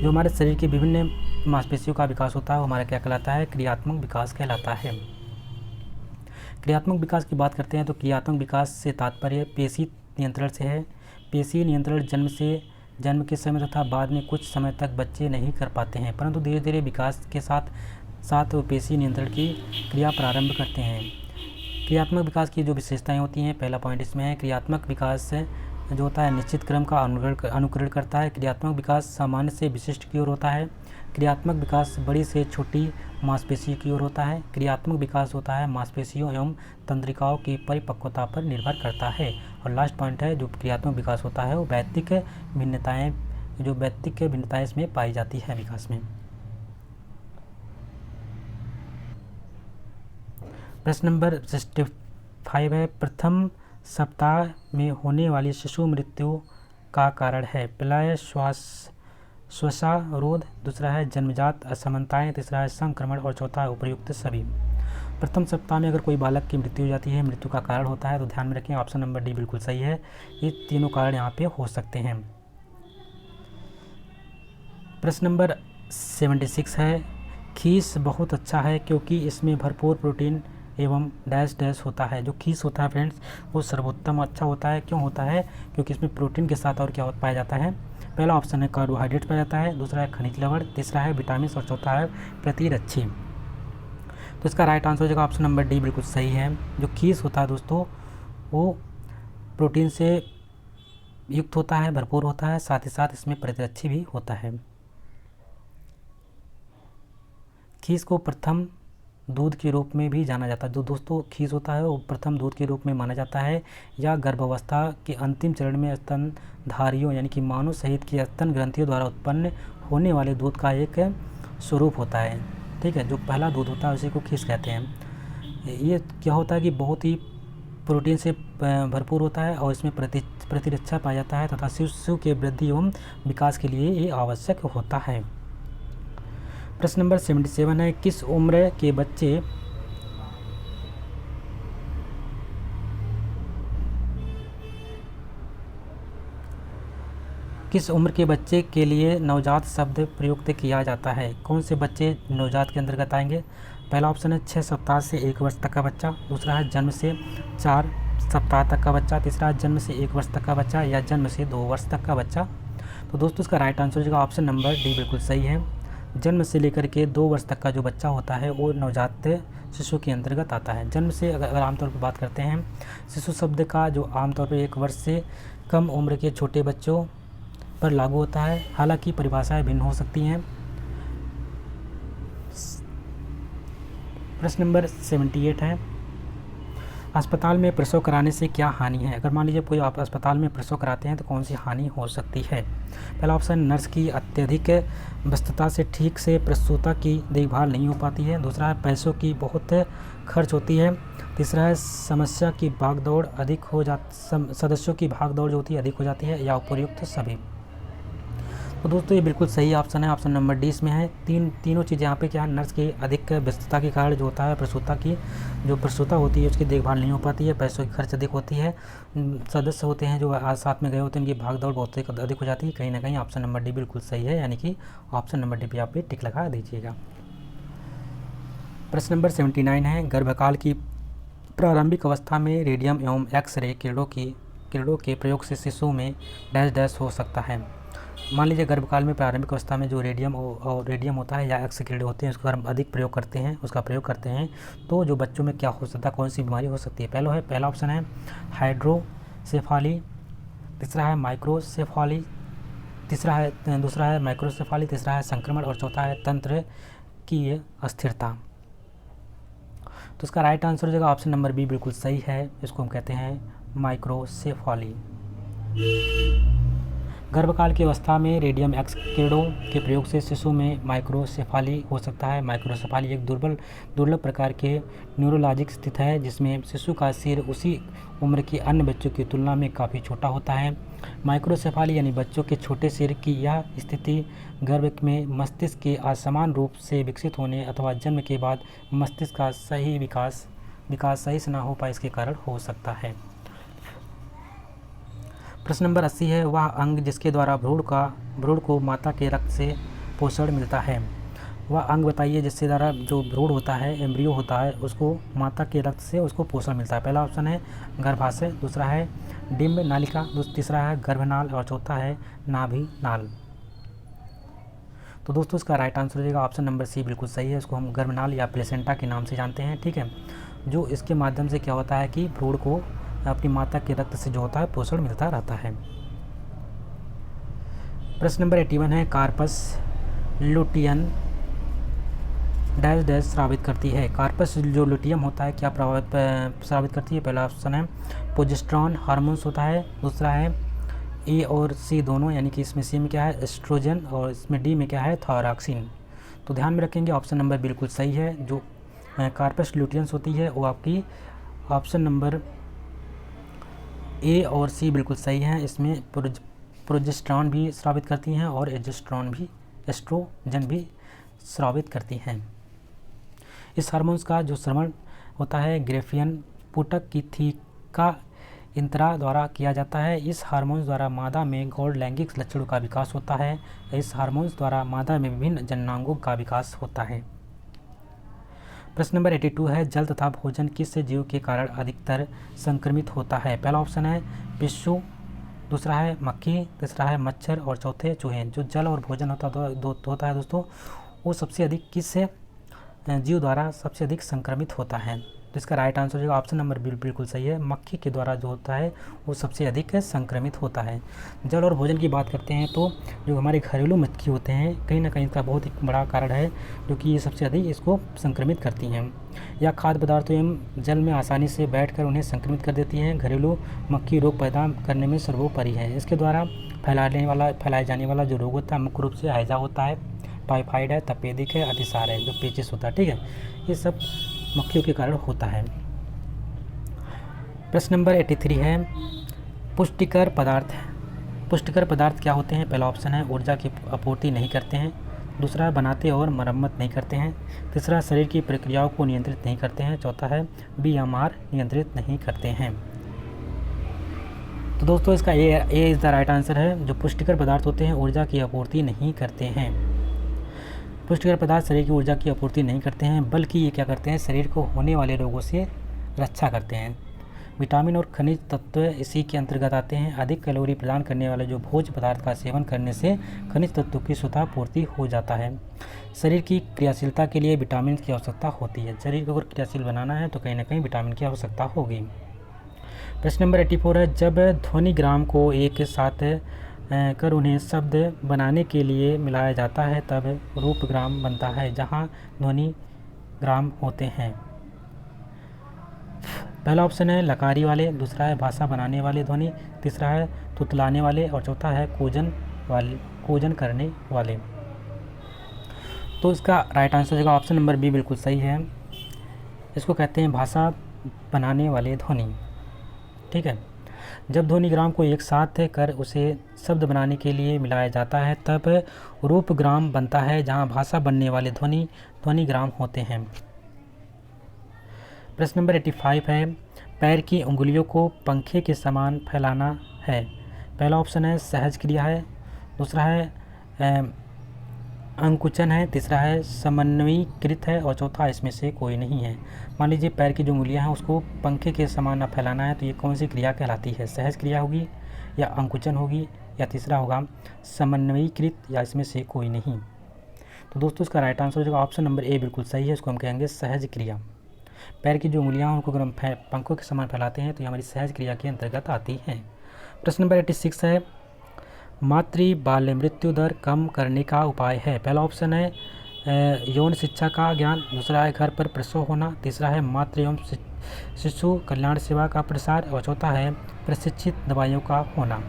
जो हमारे शरीर की विभिन्न मांसपेशियों का विकास होता है वो हमारा क्या कहलाता है? क्रियात्मक विकास कहलाता है। क्रियात्मक विकास की बात करते हैं तो क्रियात्मक विकास से तात्पर्य पेशी नियंत्रण से है। पेशी नियंत्रण जन्म के समय तथा बाद में कुछ समय तक बच्चे नहीं कर पाते हैं, परंतु धीरे धीरे विकास के साथ वो पेशी नियंत्रण की क्रिया प्रारंभ करते हैं। क्रियात्मक विकास की जो विशेषताएं होती हैं, पहला पॉइंट इसमें है क्रियात्मक विकास जो होता है निश्चित क्रम का अनुकरण करता है। क्रियात्मक विकास सामान्य से विशिष्ट की ओर होता है। क्रियात्मक विकास बड़ी से छोटी मांसपेशी की ओर होता है। क्रियात्मक विकास होता है मांसपेशियों एवं तंत्रिकाओं की परिपक्वता पर निर्भर करता है। और लास्ट पॉइंट है जो क्रियात्मक विकास होता है वो व्यक्तिक भिन्नताएं इसमें पाई जाती है विकास में। प्रश्न नंबर 65 है, प्रथम सप्ताह में होने वाली शिशु मृत्यु का कारण है। पहला है श्वासारोध, दूसरा है जन्मजात असमानताएं, तीसरा है संक्रमण, और चौथा है उपर्युक्त सभी। प्रथम सप्ताह में अगर कोई बालक की मृत्यु हो जाती है, मृत्यु का कारण होता है, तो ध्यान में रखें ऑप्शन नंबर डी बिल्कुल सही है। ये तीनों कारण यहाँ पे हो सकते हैं। प्रश्न नंबर 76 है, खीस बहुत अच्छा है क्योंकि इसमें भरपूर प्रोटीन एवं डैश डैश होता है। जो खीस होता है फ्रेंड्स वो सर्वोत्तम अच्छा होता है। क्यों होता है? क्योंकि इसमें प्रोटीन के साथ और क्या पाया जाता है? पहला ऑप्शन है कार्बोहाइड्रेट पाया जाता है, दूसरा है खनिज लवण, तीसरा है विटामिन और चौथा है प्रतिरक्षी। तो इसका राइट आंसर हो जाएगा ऑप्शन नंबर डी, बिल्कुल सही है। जो खीस होता है दोस्तों वो प्रोटीन से युक्त होता है, भरपूर होता है, साथ ही साथ इसमें प्रतिरक्षी भी होता है। खीस को प्रथम दूध के रूप में भी जाना जाता है। जो दोस्तों खीस होता है वो प्रथम दूध के रूप में माना जाता है, या गर्भावस्था के अंतिम चरण में स्तनधारियों यानी कि मानव सहित की स्तन ग्रंथियों द्वारा उत्पन्न होने वाले दूध का एक स्वरूप होता है। ठीक है, जो पहला दूध होता है उसी को खीस कहते हैं। ये क्या होता है कि बहुत ही प्रोटीन से भरपूर होता है और इसमें प्रतिरक्षा पाया जाता है तथा शिशु के वृद्धि एवं विकास के लिए ये आवश्यक होता है। प्रश्न नंबर 77 है, किस उम्र के बच्चे के लिए नवजात शब्द प्रयुक्त किया जाता है? कौन से बच्चे नवजात के अंतर्गत आएंगे? पहला ऑप्शन है 6 सप्ताह से 1 वर्ष तक का बच्चा, दूसरा है जन्म से 4 सप्ताह तक का बच्चा, तीसरा है जन्म से 1 वर्ष तक का बच्चा, या जन्म से 2 वर्ष तक का बच्चा। तो दोस्तों इसका राइट आंसर हो जाएगा ऑप्शन नंबर डी, बिल्कुल सही है। जन्म से लेकर के 2 वर्ष तक का जो बच्चा होता है वो नवजात शिशु के अंतर्गत आता है। जन्म से अगर आमतौर पर बात करते हैं, शिशु शब्द का जो आमतौर पर 1 वर्ष से कम उम्र के छोटे बच्चों पर लागू होता है, हालांकि परिभाषाएं भिन्न हो सकती हैं। प्रश्न नंबर 78 है, अस्पताल में प्रसव कराने से क्या हानि है? अगर मान लीजिए कोई आप अस्पताल में प्रसव कराते हैं तो कौन सी हानि हो सकती है? पहला ऑप्शन, नर्स की अत्यधिक व्यस्तता से ठीक से प्रसूता की देखभाल नहीं हो पाती है, दूसरा है पैसों की बहुत खर्च होती है, तीसरा है सदस्यों की भागदौड़ जो होती है अधिक हो जाती है, या उपयुक्त सभी। तो दोस्तों ये बिल्कुल सही ऑप्शन है, ऑप्शन नंबर डी इसमें है। तीनों चीज़ यहाँ पे क्या है, नर्स की अधिक व्यस्तता के कारण जो होता है प्रसूता होती है उसकी देखभाल नहीं हो पाती है, पैसों की खर्च अधिक होती है, सदस्य होते हैं जो आज साथ में गए होते हैं उनकी भागदौड़ बहुत अधिक हो जाती है। कहीं ना कहीं ऑप्शन नंबर डी बिल्कुल सही है, यानी कि ऑप्शन नंबर डी पे आप टिक लगा दीजिएगा। प्रश्न नंबर 79 है, गर्भकाल की प्रारंभिक अवस्था में रेडियम एवं एक्स-रे किरणों के प्रयोग से शिशु में डैश डैश हो सकता है। मान लीजिए गर्भकाल में प्रारंभिक अवस्था में जो रेडियम होता है या एक्स किरणें होते हैं उसका हम अधिक प्रयोग करते हैं तो जो बच्चों में क्या हो सकता है, कौन सी बीमारी हो सकती है? पहला ऑप्शन है हाइड्रोसेफाली, दूसरा है माइक्रोसेफाली, तीसरा है संक्रमण, और चौथा है तंत्र की अस्थिरता। तो इसका राइट आंसर हो जाएगा ऑप्शन नंबर बी, बिल्कुल सही है। इसको हम कहते हैं माइक्रोसेफाली। गर्भकाल की अवस्था में रेडियम एक्स किरणों के प्रयोग से शिशु में माइक्रोसेफाली हो सकता है। माइक्रोसेफाली एक दुर्लभ प्रकार के न्यूरोलॉजिक स्थिति है जिसमें शिशु का सिर उसी उम्र के अन्य बच्चों की तुलना में काफ़ी छोटा होता है। माइक्रोसेफाली यानी बच्चों के छोटे सिर की यह स्थिति गर्भ में मस्तिष्क के असमान रूप से विकसित होने अथवा जन्म के बाद मस्तिष्क का सही विकास सही से ना हो पाए इसके कारण हो सकता है। प्रश्न नंबर 80 है, वह अंग जिसके द्वारा भ्रूण को माता के रक्त से पोषण मिलता है। वह अंग बताइए जिसके द्वारा जो भ्रूण होता है, एम्ब्रियो होता है, उसको माता के रक्त से उसको पोषण मिलता है। पहला ऑप्शन है गर्भाशय, दूसरा है डिंब नालिका, तीसरा है गर्भनाल, और चौथा है नाभि नाल। तो दोस्तों इसका राइट आंसर हो जाएगा ऑप्शन नंबर सी, बिल्कुल सही है। इसको हम गर्भनाल या प्लेसेंटा के नाम से जानते हैं। ठीक है, जो इसके माध्यम से क्या होता है कि भ्रूण को अपनी माता के रक्त से जो होता है पोषण मिलता रहता है। प्रश्न नंबर 81 है, कार्पस लुटियम डैश डैश स्रावित करती है। कार्पस जो लुटियम होता है क्या स्रावित करती है? पहला ऑप्शन है प्रोजेस्टेरॉन हार्मोन्स होता है, दूसरा है ए और सी दोनों, यानी कि इसमें सी में क्या है एस्ट्रोजन और इसमें डी में क्या है थायरॉक्सिन। तो ध्यान में रखेंगे ऑप्शन नंबर बिल्कुल सही है। जो कार्पस लुटियंस होती है वो आपकी ऑप्शन नंबर ए और सी बिल्कुल सही है। इसमें प्रोजेस्टेरॉन भी स्रावित करती हैं और एस्ट्रोजन भी स्रावित करती हैं। इस हार्मोन्स का जो श्रवण होता है ग्रेफियन पुटक की थीका इंत्रा द्वारा किया जाता है। इस हार्मोन्स द्वारा मादा में गौण लैंगिक लक्षणों का विकास होता है। इस हार्मोन्स द्वारा मादा में विभिन्न जननांगों का विकास होता है। प्रश्न नंबर 82 है, जल तथा भोजन किस जीव के कारण अधिकतर संक्रमित होता है? पहला ऑप्शन है पिस्सू, दूसरा है मक्खी, तीसरा है मच्छर और चौथे चूहे। जो जल और भोजन होता है दोस्तों, वो सबसे अधिक किस जीव द्वारा सबसे अधिक संक्रमित होता है? तो इसका राइट आंसर हो जाएगा ऑप्शन नंबर बिल्कुल सही है, मक्खी के द्वारा जो होता है वो सबसे अधिक संक्रमित होता है। जल और भोजन की बात करते हैं तो जो हमारे घरेलू मक्खी होते हैं, कहीं ना कहीं इसका बहुत ही बड़ा कारण है जो कि ये सबसे अधिक इसको संक्रमित करती हैं। या खाद्य पदार्थों एवं जल में आसानी से बैठकर उन्हें संक्रमित कर देती हैं। घरेलू मक्खी रोग पैदा करने में सर्वोपरि है। इसके द्वारा फैलाए जाने वाला जो रोग होता है मुख्य रूप से हैजा होता है, टाइफाइड है, तपेदिक है, अतिसार है, जो पेचिस होता है। ठीक है, ये सब मक्खियों के कारण होता है। प्रश्न नंबर 83 है, पुष्टिकर पदार्थ। पुष्टिकर पदार्थ क्या होते हैं? पहला ऑप्शन है ऊर्जा की आपूर्ति नहीं करते हैं, दूसरा बनाते और मरम्मत नहीं करते हैं, तीसरा शरीर की प्रक्रियाओं को नियंत्रित नहीं करते हैं, चौथा है BMR नियंत्रित नहीं करते हैं। तो दोस्तों इसका A is the right answer है। जो पुष्टिकर पदार्थ होते हैं ऊर्जा की आपूर्ति नहीं करते हैं। पुष्टिकर पदार्थ शरीर की ऊर्जा की आपूर्ति नहीं करते हैं, बल्कि ये क्या करते हैं, शरीर को होने वाले रोगों से रक्षा करते हैं। विटामिन और खनिज तत्व इसी के अंतर्गत आते हैं। अधिक कैलोरी प्रदान करने वाले जो भोज्य पदार्थ का सेवन करने से खनिज तत्वों की स्वतः पूर्ति हो जाता है। शरीर की क्रियाशीलता के लिए विटामिन की आवश्यकता होती है। शरीर को अगर क्रियाशील बनाना है तो कहीं ना कहीं विटामिन की आवश्यकता होगी। प्रश्न नंबर 84 है, जब ध्वनिग्राम को एक साथ कर उन्हें शब्द बनाने के लिए मिलाया जाता है तब रूपग्राम बनता है, जहाँ ध्वनिग्राम होते हैं। पहला ऑप्शन है लकारी वाले, दूसरा है भाषा बनाने वाले ध्वनि, तीसरा है तुतलाने वाले और चौथा है कूजन करने वाले। तो इसका राइट आंसर होगा ऑप्शन नंबर बी बिल्कुल सही है। इसको कहते हैं भाषा बनाने वाले ध्वनि। ठीक है, जब ध्वनिग्राम को एक साथ कर उसे शब्द बनाने के लिए मिलाया जाता है तब रूपग्राम बनता है, जहां भाषा बनने वाले ध्वनिग्राम होते हैं। प्रश्न नंबर 85 है, पैर की उंगलियों को पंखे के समान फैलाना है। पहला ऑप्शन है सहज क्रिया है, दूसरा है अंकुचन है, तीसरा है समन्वयीकृत है और चौथा इसमें से कोई नहीं है। मान लीजिए पैर की जो उंगलियां हैं उसको पंखे के समान न फैलाना है, तो ये कौन सी क्रिया कहलाती है? सहज क्रिया होगी या अंकुचन होगी या तीसरा होगा समन्वयीकृत या इसमें से कोई नहीं। तो दोस्तों इसका राइट आंसर हो जाएगा ऑप्शन नंबर ए बिल्कुल सही है। इसको हम कहेंगे सहज क्रिया। पैर की जो उंगलियां हैं उनको अगर हम पंखों के समान फैलाते हैं तो ये हमारी सहज क्रिया के अंतर्गत आती हैं। प्रश्न नंबर 86 है, मातृ बाल्य मृत्यु दर कम करने का उपाय है। पहला ऑप्शन है यौन शिक्षा का ज्ञान, दूसरा है घर पर प्रसव होना, तीसरा है मातृ एवं शिशु कल्याण सेवा का प्रसार और चौथा है प्रशिक्षित दवाइयों का होना।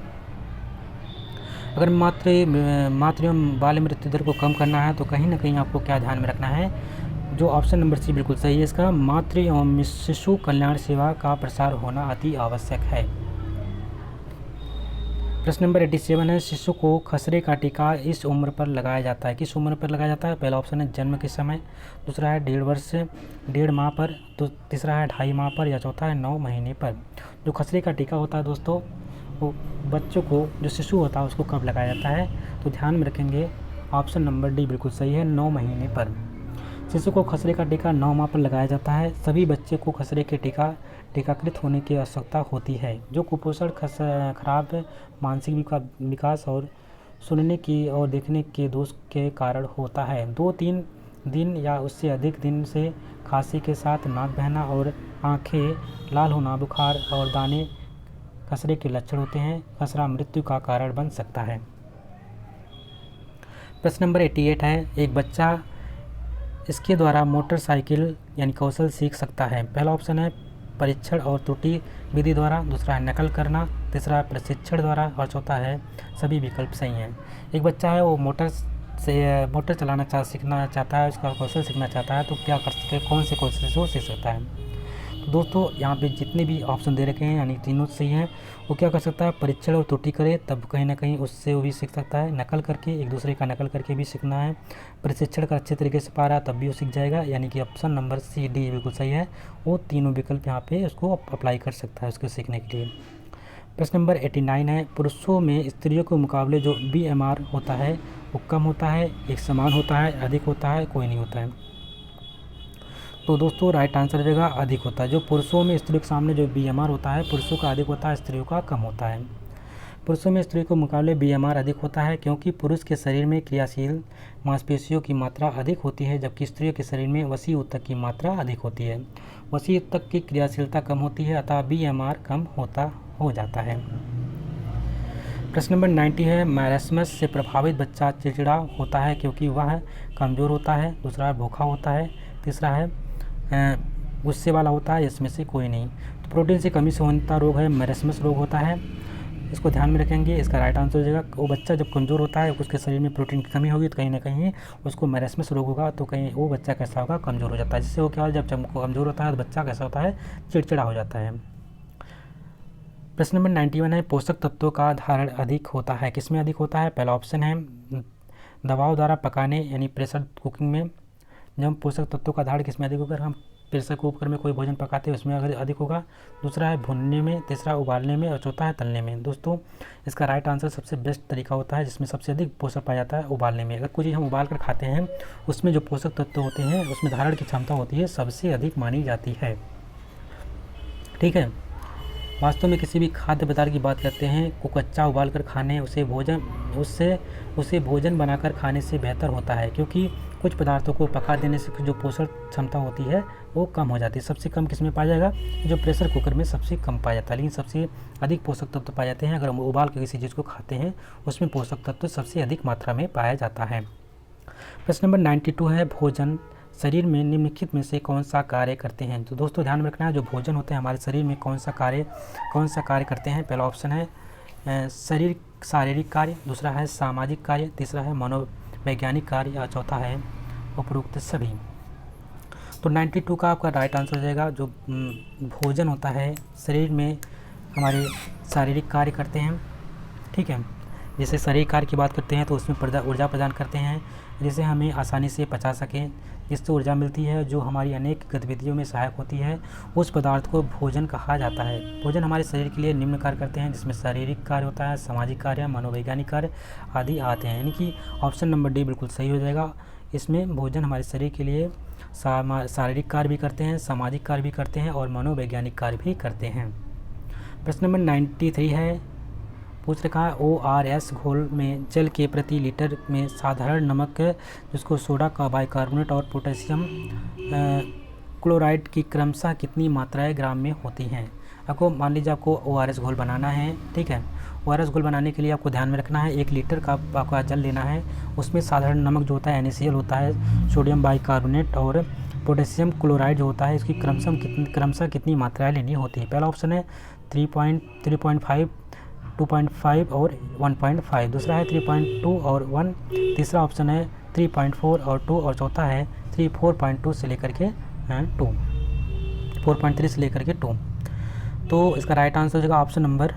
अगर मातृ एवं बाल्य मृत्यु दर को कम करना है तो कहीं ना कहीं आपको क्या ध्यान में रखना है, जो ऑप्शन नंबर सी बिल्कुल सही है। इसका मातृ एवं शिशु कल्याण सेवा का प्रसार होना अति आवश्यक है। प्रश्न नंबर 87 है, शिशु को खसरे का टीका इस उम्र पर लगाया जाता है। किस उम्र पर लगाया जाता है? पहला ऑप्शन है जन्म के समय, दूसरा है 1.5 माह पर, तो तीसरा है 2.5 माह पर या चौथा है 9 महीने पर। जो खसरे का टीका होता है दोस्तों, वो बच्चों को, जो शिशु होता है उसको कब लगाया जाता है? तो ध्यान में रखेंगे ऑप्शन नंबर डी बिल्कुल सही है, 9 महीने पर। शिशु को खसरे का टीका 9 माह पर लगाया जाता है। सभी बच्चे को खसरे के टीकाकृत होने की आवश्यकता होती है। जो कुपोषण, खराब मानसिक विकास और सुनने की और देखने के दोष के कारण होता है। 2-3 दिन या उससे अधिक दिन से खांसी के साथ नाक बहना और आंखें लाल होना, बुखार और दाने खसरे के लक्षण होते हैं। खसरा मृत्यु का कारण बन सकता है। प्रश्न नंबर 88 है, एक बच्चा इसके द्वारा मोटरसाइकिल यानी कौशल सीख सकता है। पहला ऑप्शन है परीक्षण और त्रुटि विधि द्वारा, दूसरा है नकल करना, तीसरा है प्रशिक्षण द्वारा और चौथा है सभी विकल्प सही हैं। एक बच्चा है वो मोटर चलाना सीखना चाहता है, उसका कौशल सीखना चाहता है, तो क्या कर सकते हैं, कौन से कौशल से वो सीख सकता है? तो दोस्तों यहाँ पे जितने भी ऑप्शन दे रखे हैं यानी तीनों सही हैं, वो क्या कर सकता है, परीक्षण और त्रुटि करे तब कहीं ना कहीं उससे वो भी सीख सकता है। नकल करके, एक दूसरे का नकल करके भी सीखना है। प्रशिक्षण का अच्छे तरीके से पा रहा है तब भी वो सीख जाएगा, यानी कि ऑप्शन नंबर सी डी बिल्कुल सही है। वो तीनों विकल्प यहाँ पे उसको अप्लाई कर सकता है उसको सीखने के लिए। प्रश्न नंबर 89 है, पुरुषों में स्त्रियों के मुकाबले जो BMR होता है वो कम होता है, एक समान होता है, अधिक होता है, कोई नहीं होता है। तो दोस्तों राइट आंसर हो जाएगा अधिक होता है। जो पुरुषों में स्त्रियों के सामने जो BMR होता है पुरुषों का अधिक होता है, स्त्रियों का कम होता है। पुरुषों में स्त्रियों के मुकाबले BMR अधिक होता है क्योंकि पुरुष के शरीर में क्रियाशील मांसपेशियों की मात्रा अधिक होती है, जबकि स्त्रियों के शरीर में वसी ऊतक की मात्रा अधिक होती है। वसी ऊतक की क्रियाशीलता कम होती है, अतः BMR कम हो जाता है। प्रश्न नंबर 90 है, मैरास्मस से प्रभावित बच्चा चिड़चिड़ा होता है क्योंकि वह कमज़ोर होता है, दूसरा है भूखा होता है, तीसरा है गुस्से वाला होता है, इसमें से कोई नहीं। तो प्रोटीन से कमी से होता रोग है मैरास्मस रोग होता है, इसको ध्यान में रखेंगे। इसका राइट आंसर हो जाएगा वो बच्चा जब कमज़ोर होता है उसके शरीर में प्रोटीन की कमी होगी तो कहीं ना कहीं उसको मैरास्मस रोग होगा, तो कहीं वो बच्चा कैसा होगा, कमज़ोर हो जाता है। जिससे वो क्या होगा, जब कमज़ोर होता है तो बच्चा कैसा होता है, चिड़चिड़ा हो जाता है। प्रश्न नंबर 91 है, पोषक तत्वों का धारण अधिक होता है, किसमें अधिक होता है? पहला ऑप्शन है दबाव द्वारा पकाने यानी प्रेशर कुकिंग में, जब पोषक तत्वों का धारण किसमें अधिक होगा, हम प्रेशर कुकर में कोई भोजन पकाते हैं उसमें अधिक होगा, दूसरा है भुनने में, तीसरा उबालने में और चौथा है तलने में। दोस्तों इसका राइट आंसर सबसे बेस्ट तरीका होता है जिसमें सबसे अधिक पोषक पाया जाता है उबालने में। अगर कोई चीज़ हम उबाल कर खाते हैं उसमें जो पोषक तत्व होते हैं उसमें धारण की क्षमता होती है सबसे अधिक मानी जाती है। ठीक है, वास्तव में किसी भी खाद्य पदार्थ की बात करते हैं को कच्चा उबाल कर खाने उसे भोजन बनाकर खाने से बेहतर होता है, क्योंकि कुछ पदार्थों को पका देने से जो पोषण क्षमता होती है वो कम हो जाती है। सबसे कम किसमें पाया जाएगा, जो प्रेशर कुकर में सबसे कम पाया जाता है, लेकिन सबसे अधिक पोषक तत्व पाए जाते हैं अगर हम उबाल कर किसी चीज़ को खाते हैं उसमें पोषक तत्व सबसे अधिक मात्रा में पाया जाता है। प्रश्न नंबर 92 है, भोजन शरीर में निम्नलिखित में से कौन सा कार्य करते हैं? तो दोस्तों ध्यान में रखना है जो भोजन होते हैं हमारे शरीर में कौन सा कार्य करते हैं। पहला ऑप्शन है शारीरिक कार्य, दूसरा है सामाजिक कार्य, तीसरा है मनोवैज्ञानिक कार्य या चौथा है उपरोक्त सभी। तो 92 का आपका राइट आंसर हो जाएगा जो भोजन होता है शरीर में हमारे शारीरिक कार्य करते हैं। ठीक है, जैसे शारीरिक कार्य की बात करते हैं तो उसमें ऊर्जा प्रदान करते हैं जिसे हमें आसानी से पचा सकें, जिससे ऊर्जा मिलती है जो हमारी अनेक गतिविधियों में सहायक होती है, उस पदार्थ को भोजन कहा जाता है। भोजन हमारे शरीर के लिए निम्न कार्य करते हैं जिसमें शारीरिक कार्य होता है, सामाजिक कार्य, मनोवैज्ञानिक कार्य आदि आते हैं, यानी कि ऑप्शन नंबर डी बिल्कुल सही हो जाएगा। इसमें भोजन हमारे शरीर के लिए शारीरिक कार्य भी करते हैं, सामाजिक कार्य भी करते हैं और मनोवैज्ञानिक कार्य भी करते हैं। प्रश्न नंबर 93 है, पूछ रखा है ORS घोल में जल के प्रति लीटर में साधारण नमक जिसको सोडा का बाइकार्बोनेट और पोटेशियम क्लोराइड की क्रमशः कितनी मात्राएं ग्राम में होती हैं? आपको मान लीजिए आपको ORS घोल बनाना है। ठीक है, ORS घोल बनाने के लिए आपको ध्यान में रखना है 1 लीटर का आपका जल लेना है, उसमें साधारण नमक जो होता है NaCl होता है, सोडियम बाइकार्बोनेट और पोटेशियम क्लोराइड जो होता है इसकी क्रमशः कितनी मात्राएँ लेनी होती है? पहला ऑप्शन है 3.5, 2.5 और 1.5, दूसरा है 3.2 और 1, तीसरा ऑप्शन है 3.4 और 2 और चौथा है 4.2 से लेकर के 2, 4.3 से लेकर के 2। तो इसका राइट आंसर हो जाएगा ऑप्शन नंबर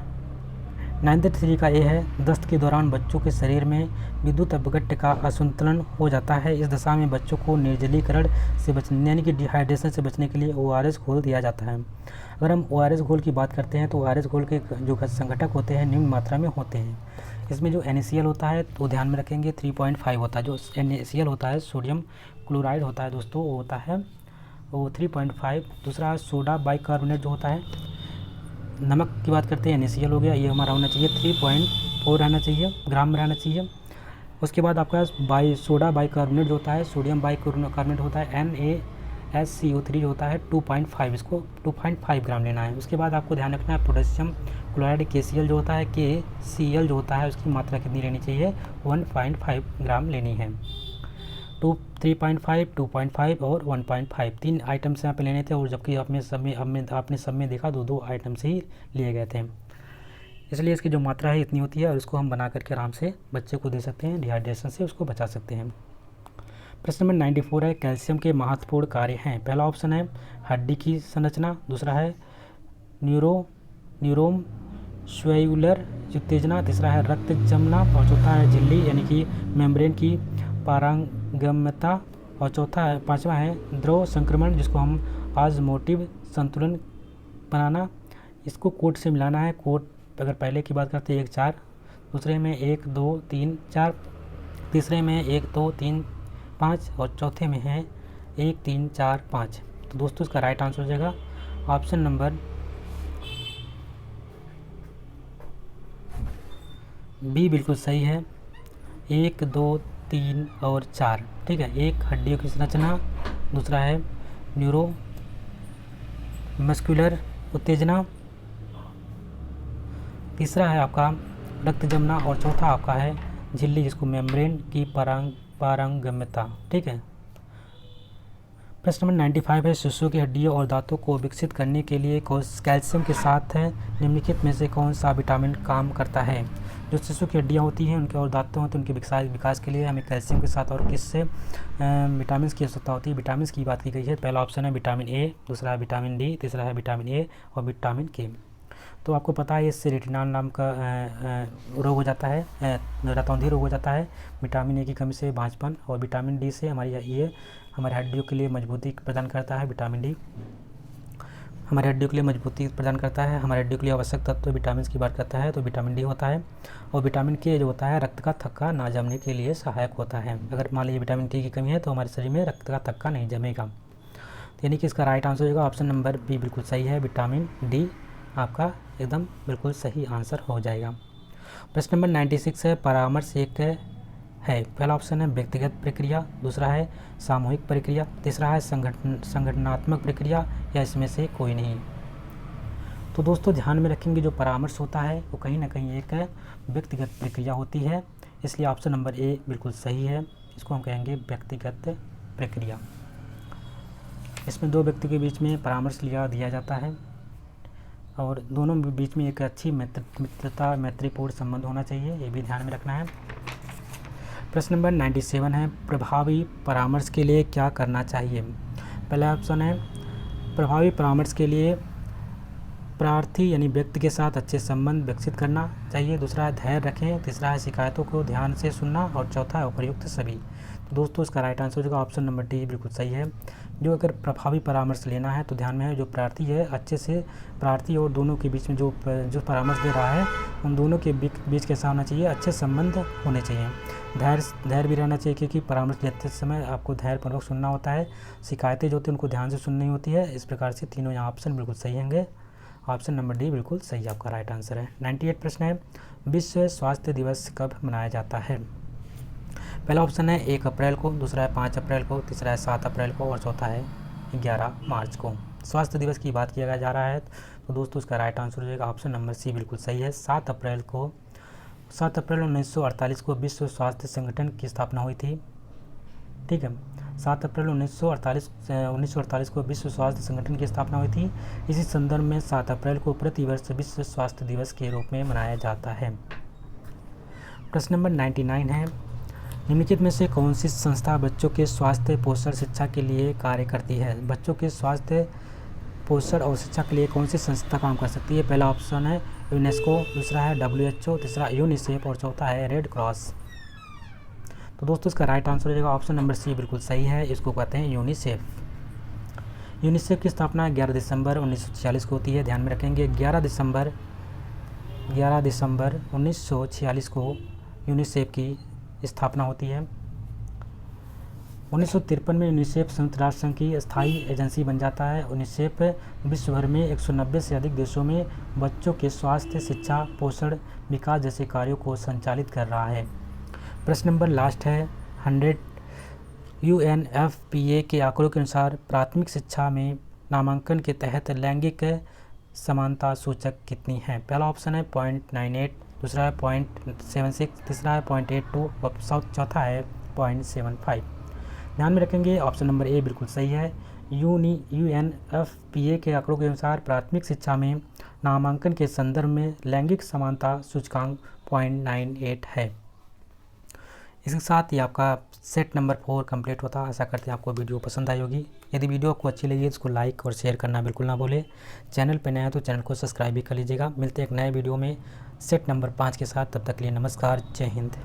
93 का ए है। दस्त के दौरान बच्चों के शरीर में विद्युत अपघट्य का असंतुलन हो जाता है, इस दशा में बच्चों को निर्जलीकरण से बचने यानी कि डिहाइड्रेशन से बचने के लिए ORS घोल दिया जाता है। अगर हम ORS घोल की बात करते हैं तो ORS घोल के जो संघटक होते हैं निम्न मात्रा में होते हैं। इसमें जो NaCl होता है तो ध्यान में रखेंगे 3.5 होता है, जो NaCl होता है सोडियम क्लोराइड होता है दोस्तों वो होता है वो 3.5, दूसरा सोडा बाइकार्बोनेट जो होता है, नमक की बात करते हैं NaCl हो गया, ये हमारा होना चाहिए 3.4 रहना चाहिए ग्राम में रहना चाहिए। उसके बाद आपका सोडा बाइकार्बोनेट जो होता है सोडियम बाइकार्बोनेट होता है NaSCO3 जो होता है 2.5, इसको 2.5 ग्राम लेना है। उसके बाद आपको ध्यान रखना है पोटेशियम क्लोराइड KCl जो होता है KCl जो होता है उसकी मात्रा कितनी लेनी चाहिए, 1.5 ग्राम लेनी है। 3.5, 2.5 और 1.5 3 आइटम्स यहाँ पे लेने थे, और जबकि आपने सब में देखा 2 आइटम्स ही लिए गए थे, इसलिए इसकी जो मात्रा है इतनी होती है और इसको हम बना करके आराम से बच्चे को दे सकते हैं, डिहाइड्रेशन से उसको बचा सकते हैं। प्रश्न नंबर 94 है, कैल्शियम के महत्वपूर्ण कार्य हैं। पहला ऑप्शन है हड्डी की संरचना, दूसरा है न्यूरोम स्वेयुलर उत्तेजना, तीसरा है रक्त जमना और चौथा है झिल्ली यानी कि मेम्ब्रेन की पारंगम्यता और पांचवा है द्रव संक्रमण जिसको हम ऑस्मोटिक संतुलन बनाना। इसको कोट से मिलाना है, कोट अगर पहले की बात करते हैं 1 4, दूसरे में 1 2 3 4, तीसरे में 1 2 3 5 और चौथे में है 1 3 4 5। तो दोस्तों इसका राइट आंसर हो जाएगा ऑप्शन नंबर बी बिल्कुल सही है। 1 2 3 और 4, ठीक है। एक हड्डियों की संरचना, दूसरा है न्यूरो मस्कुलर उत्तेजना, तीसरा है आपका रक्त जमना और चौथा आपका है झिल्ली जिसको मेम्ब्रेन की पारंगम्यता, ठीक है। प्रश्न नंबर 95 है शिशु की हड्डियों और दांतों को विकसित करने के लिए कैल्शियम के साथ निम्नलिखित में से कौन सा विटामिन काम करता है। जो शिशु की हड्डियाँ होती हैं उनके और दांत होते हैं उनके विकास के लिए हमें कैल्शियम के साथ और किससे विटामिन की आवश्यकता होती है। विटामिन की बात की गई है। पहला ऑप्शन है विटामिन ए, दूसरा है विटामिन डी, तीसरा है विटामिन ए और विटामिन के। तो आपको पता है इससे रेटिनॉल नाम का रोग हो जाता है, रतौंधी रोग हो जाता है। विटामिन ए की कमी से बांझपन और विटामिन डी से हमारी हड्डियों के लिए मजबूती प्रदान करता है। विटामिन डी हमारी हड्डियों के लिए मजबूती प्रदान करता है। हमारी हड्डियों के लिए आवश्यक तत्व विटामिन की बात करता है तो विटामिन डी होता है। और विटामिन के जो होता है रक्त का थक्का ना जमने के लिए सहायक होता है। अगर मान लीजिए विटामिन डी की कमी है तो हमारे शरीर में रक्त का थक्का नहीं जमेगा। तो यानी कि इसका राइट आंसर होगा ऑप्शन नंबर बी बिल्कुल सही है। विटामिन डी आपका एकदम बिल्कुल सही आंसर हो जाएगा। प्रश्न नंबर 96 है परामर्श एक है। पहला ऑप्शन है व्यक्तिगत प्रक्रिया, दूसरा है सामूहिक प्रक्रिया, तीसरा है संगठनात्मक प्रक्रिया या इसमें से कोई नहीं। तो दोस्तों ध्यान में रखेंगे जो परामर्श होता है वो कहीं ना कहीं एक व्यक्तिगत प्रक्रिया होती है, इसलिए ऑप्शन नंबर ए बिल्कुल सही है। इसको हम कहेंगे व्यक्तिगत प्रक्रिया। इसमें दो व्यक्ति के बीच में परामर्श दिया जाता है और दोनों बीच में एक अच्छी मैत्रीपूर्ण संबंध होना चाहिए, ये भी ध्यान में रखना है। प्रश्न नंबर 97 है प्रभावी परामर्श के लिए क्या करना चाहिए। पहला ऑप्शन है प्रभावी परामर्श के लिए प्रार्थी यानी व्यक्ति के साथ अच्छे संबंध विकसित करना चाहिए, दूसरा है धैर्य रखें, तीसरा है शिकायतों को ध्यान से सुनना और चौथा है उपयुक्त सभी। तो दोस्तों इसका राइट आंसर होगा ऑप्शन नंबर डी बिल्कुल सही है। जो अगर प्रभावी परामर्श लेना है तो ध्यान में है जो प्रार्थी है अच्छे से प्रार्थी और दोनों के बीच में जो परामर्श दे रहा है उन दोनों के बीच कैसा होना चाहिए, अच्छे संबंध होने चाहिए। धैर्य भी रहना चाहिए क्योंकि परामर्श लेते समय आपको धैर्यपूर्वक सुनना होता है। शिकायतें जो होती हैं उनको ध्यान से सुननी होती है। इस प्रकार से तीनों यहाँ ऑप्शन बिल्कुल सही होंगे। ऑप्शन नंबर डी बिल्कुल सही आपका राइट आंसर है। 98 प्रश्न है विश्व स्वास्थ्य दिवस कब मनाया जाता है। पहला ऑप्शन है 1 अप्रैल को, दूसरा है 5 अप्रैल को, तीसरा है 7 अप्रैल को और चौथा है 11 मार्च को। स्वास्थ्य दिवस की बात किया जा रहा है तो दोस्तों इसका राइट आंसर हो जाएगा ऑप्शन नंबर सी बिल्कुल सही है। 7 अप्रैल 1948 को विश्व स्वास्थ्य संगठन की स्थापना हुई थी, ठीक है। 7 अप्रैल 1948 को विश्व स्वास्थ्य संगठन की स्थापना हुई थी। इसी संदर्भ में 7 अप्रैल को प्रतिवर्ष विश्व स्वास्थ्य दिवस के रूप में मनाया जाता है। प्रश्न नंबर 99 है निम्नलिखित में से कौन सी संस्था बच्चों के स्वास्थ्य पोषण शिक्षा के लिए कार्य करती है। बच्चों के स्वास्थ्य पोषण और शिक्षा के लिए कौन सी संस्था काम कर सकती है। पहला ऑप्शन है यूनेस्को, दूसरा है WHO, तीसरा यूनिसेफ और चौथा है रेड क्रॉस। तो दोस्तों इसका राइट आंसर हो जाएगा ऑप्शन नंबर सी बिल्कुल सही है। इसको कहते हैं यूनिसेफ। यूनिसेफ की स्थापना 11 दिसंबर 1946 को होती है, ध्यान में रखेंगे। 11 दिसंबर 1946 को यूनिसेफ की स्थापना होती है। 1953 में यूनिसेफ संयुक्त राष्ट्र संघ की स्थायी एजेंसी बन जाता है। यूनिसेफ विश्व भर में 190 से अधिक देशों में बच्चों के स्वास्थ्य, शिक्षा, पोषण, विकास जैसे कार्यों को संचालित कर रहा है। प्रश्न नंबर लास्ट है 100 UNFPA के आंकड़ों के अनुसार प्राथमिक शिक्षा में नामांकन के तहत लैंगिक समानता सूचक कितनी है। पहला ऑप्शन है 0.98, दूसरा है 0.76, तीसरा है 0.82 और चौथा है 0.75। ध्यान में रखेंगे ऑप्शन नंबर ए बिल्कुल सही है। UNFPA के आंकड़ों के अनुसार प्राथमिक शिक्षा में नामांकन के संदर्भ में लैंगिक समानता सूचकांक 0.98 है। इसके साथ ही आपका सेट नंबर 4 कंप्लीट होता है। आशा करते हैं आपको वीडियो पसंद आई होगी। यदि वीडियो आपको अच्छी लगी तो इसको लाइक और शेयर करना बिल्कुल ना भूलें। चैनल पर नया है तो चैनल को सब्सक्राइब भी कर लीजिएगा। मिलते हैं एक नए वीडियो में सेट नंबर 5 के साथ। तब तक के लिए नमस्कार, जय हिंद।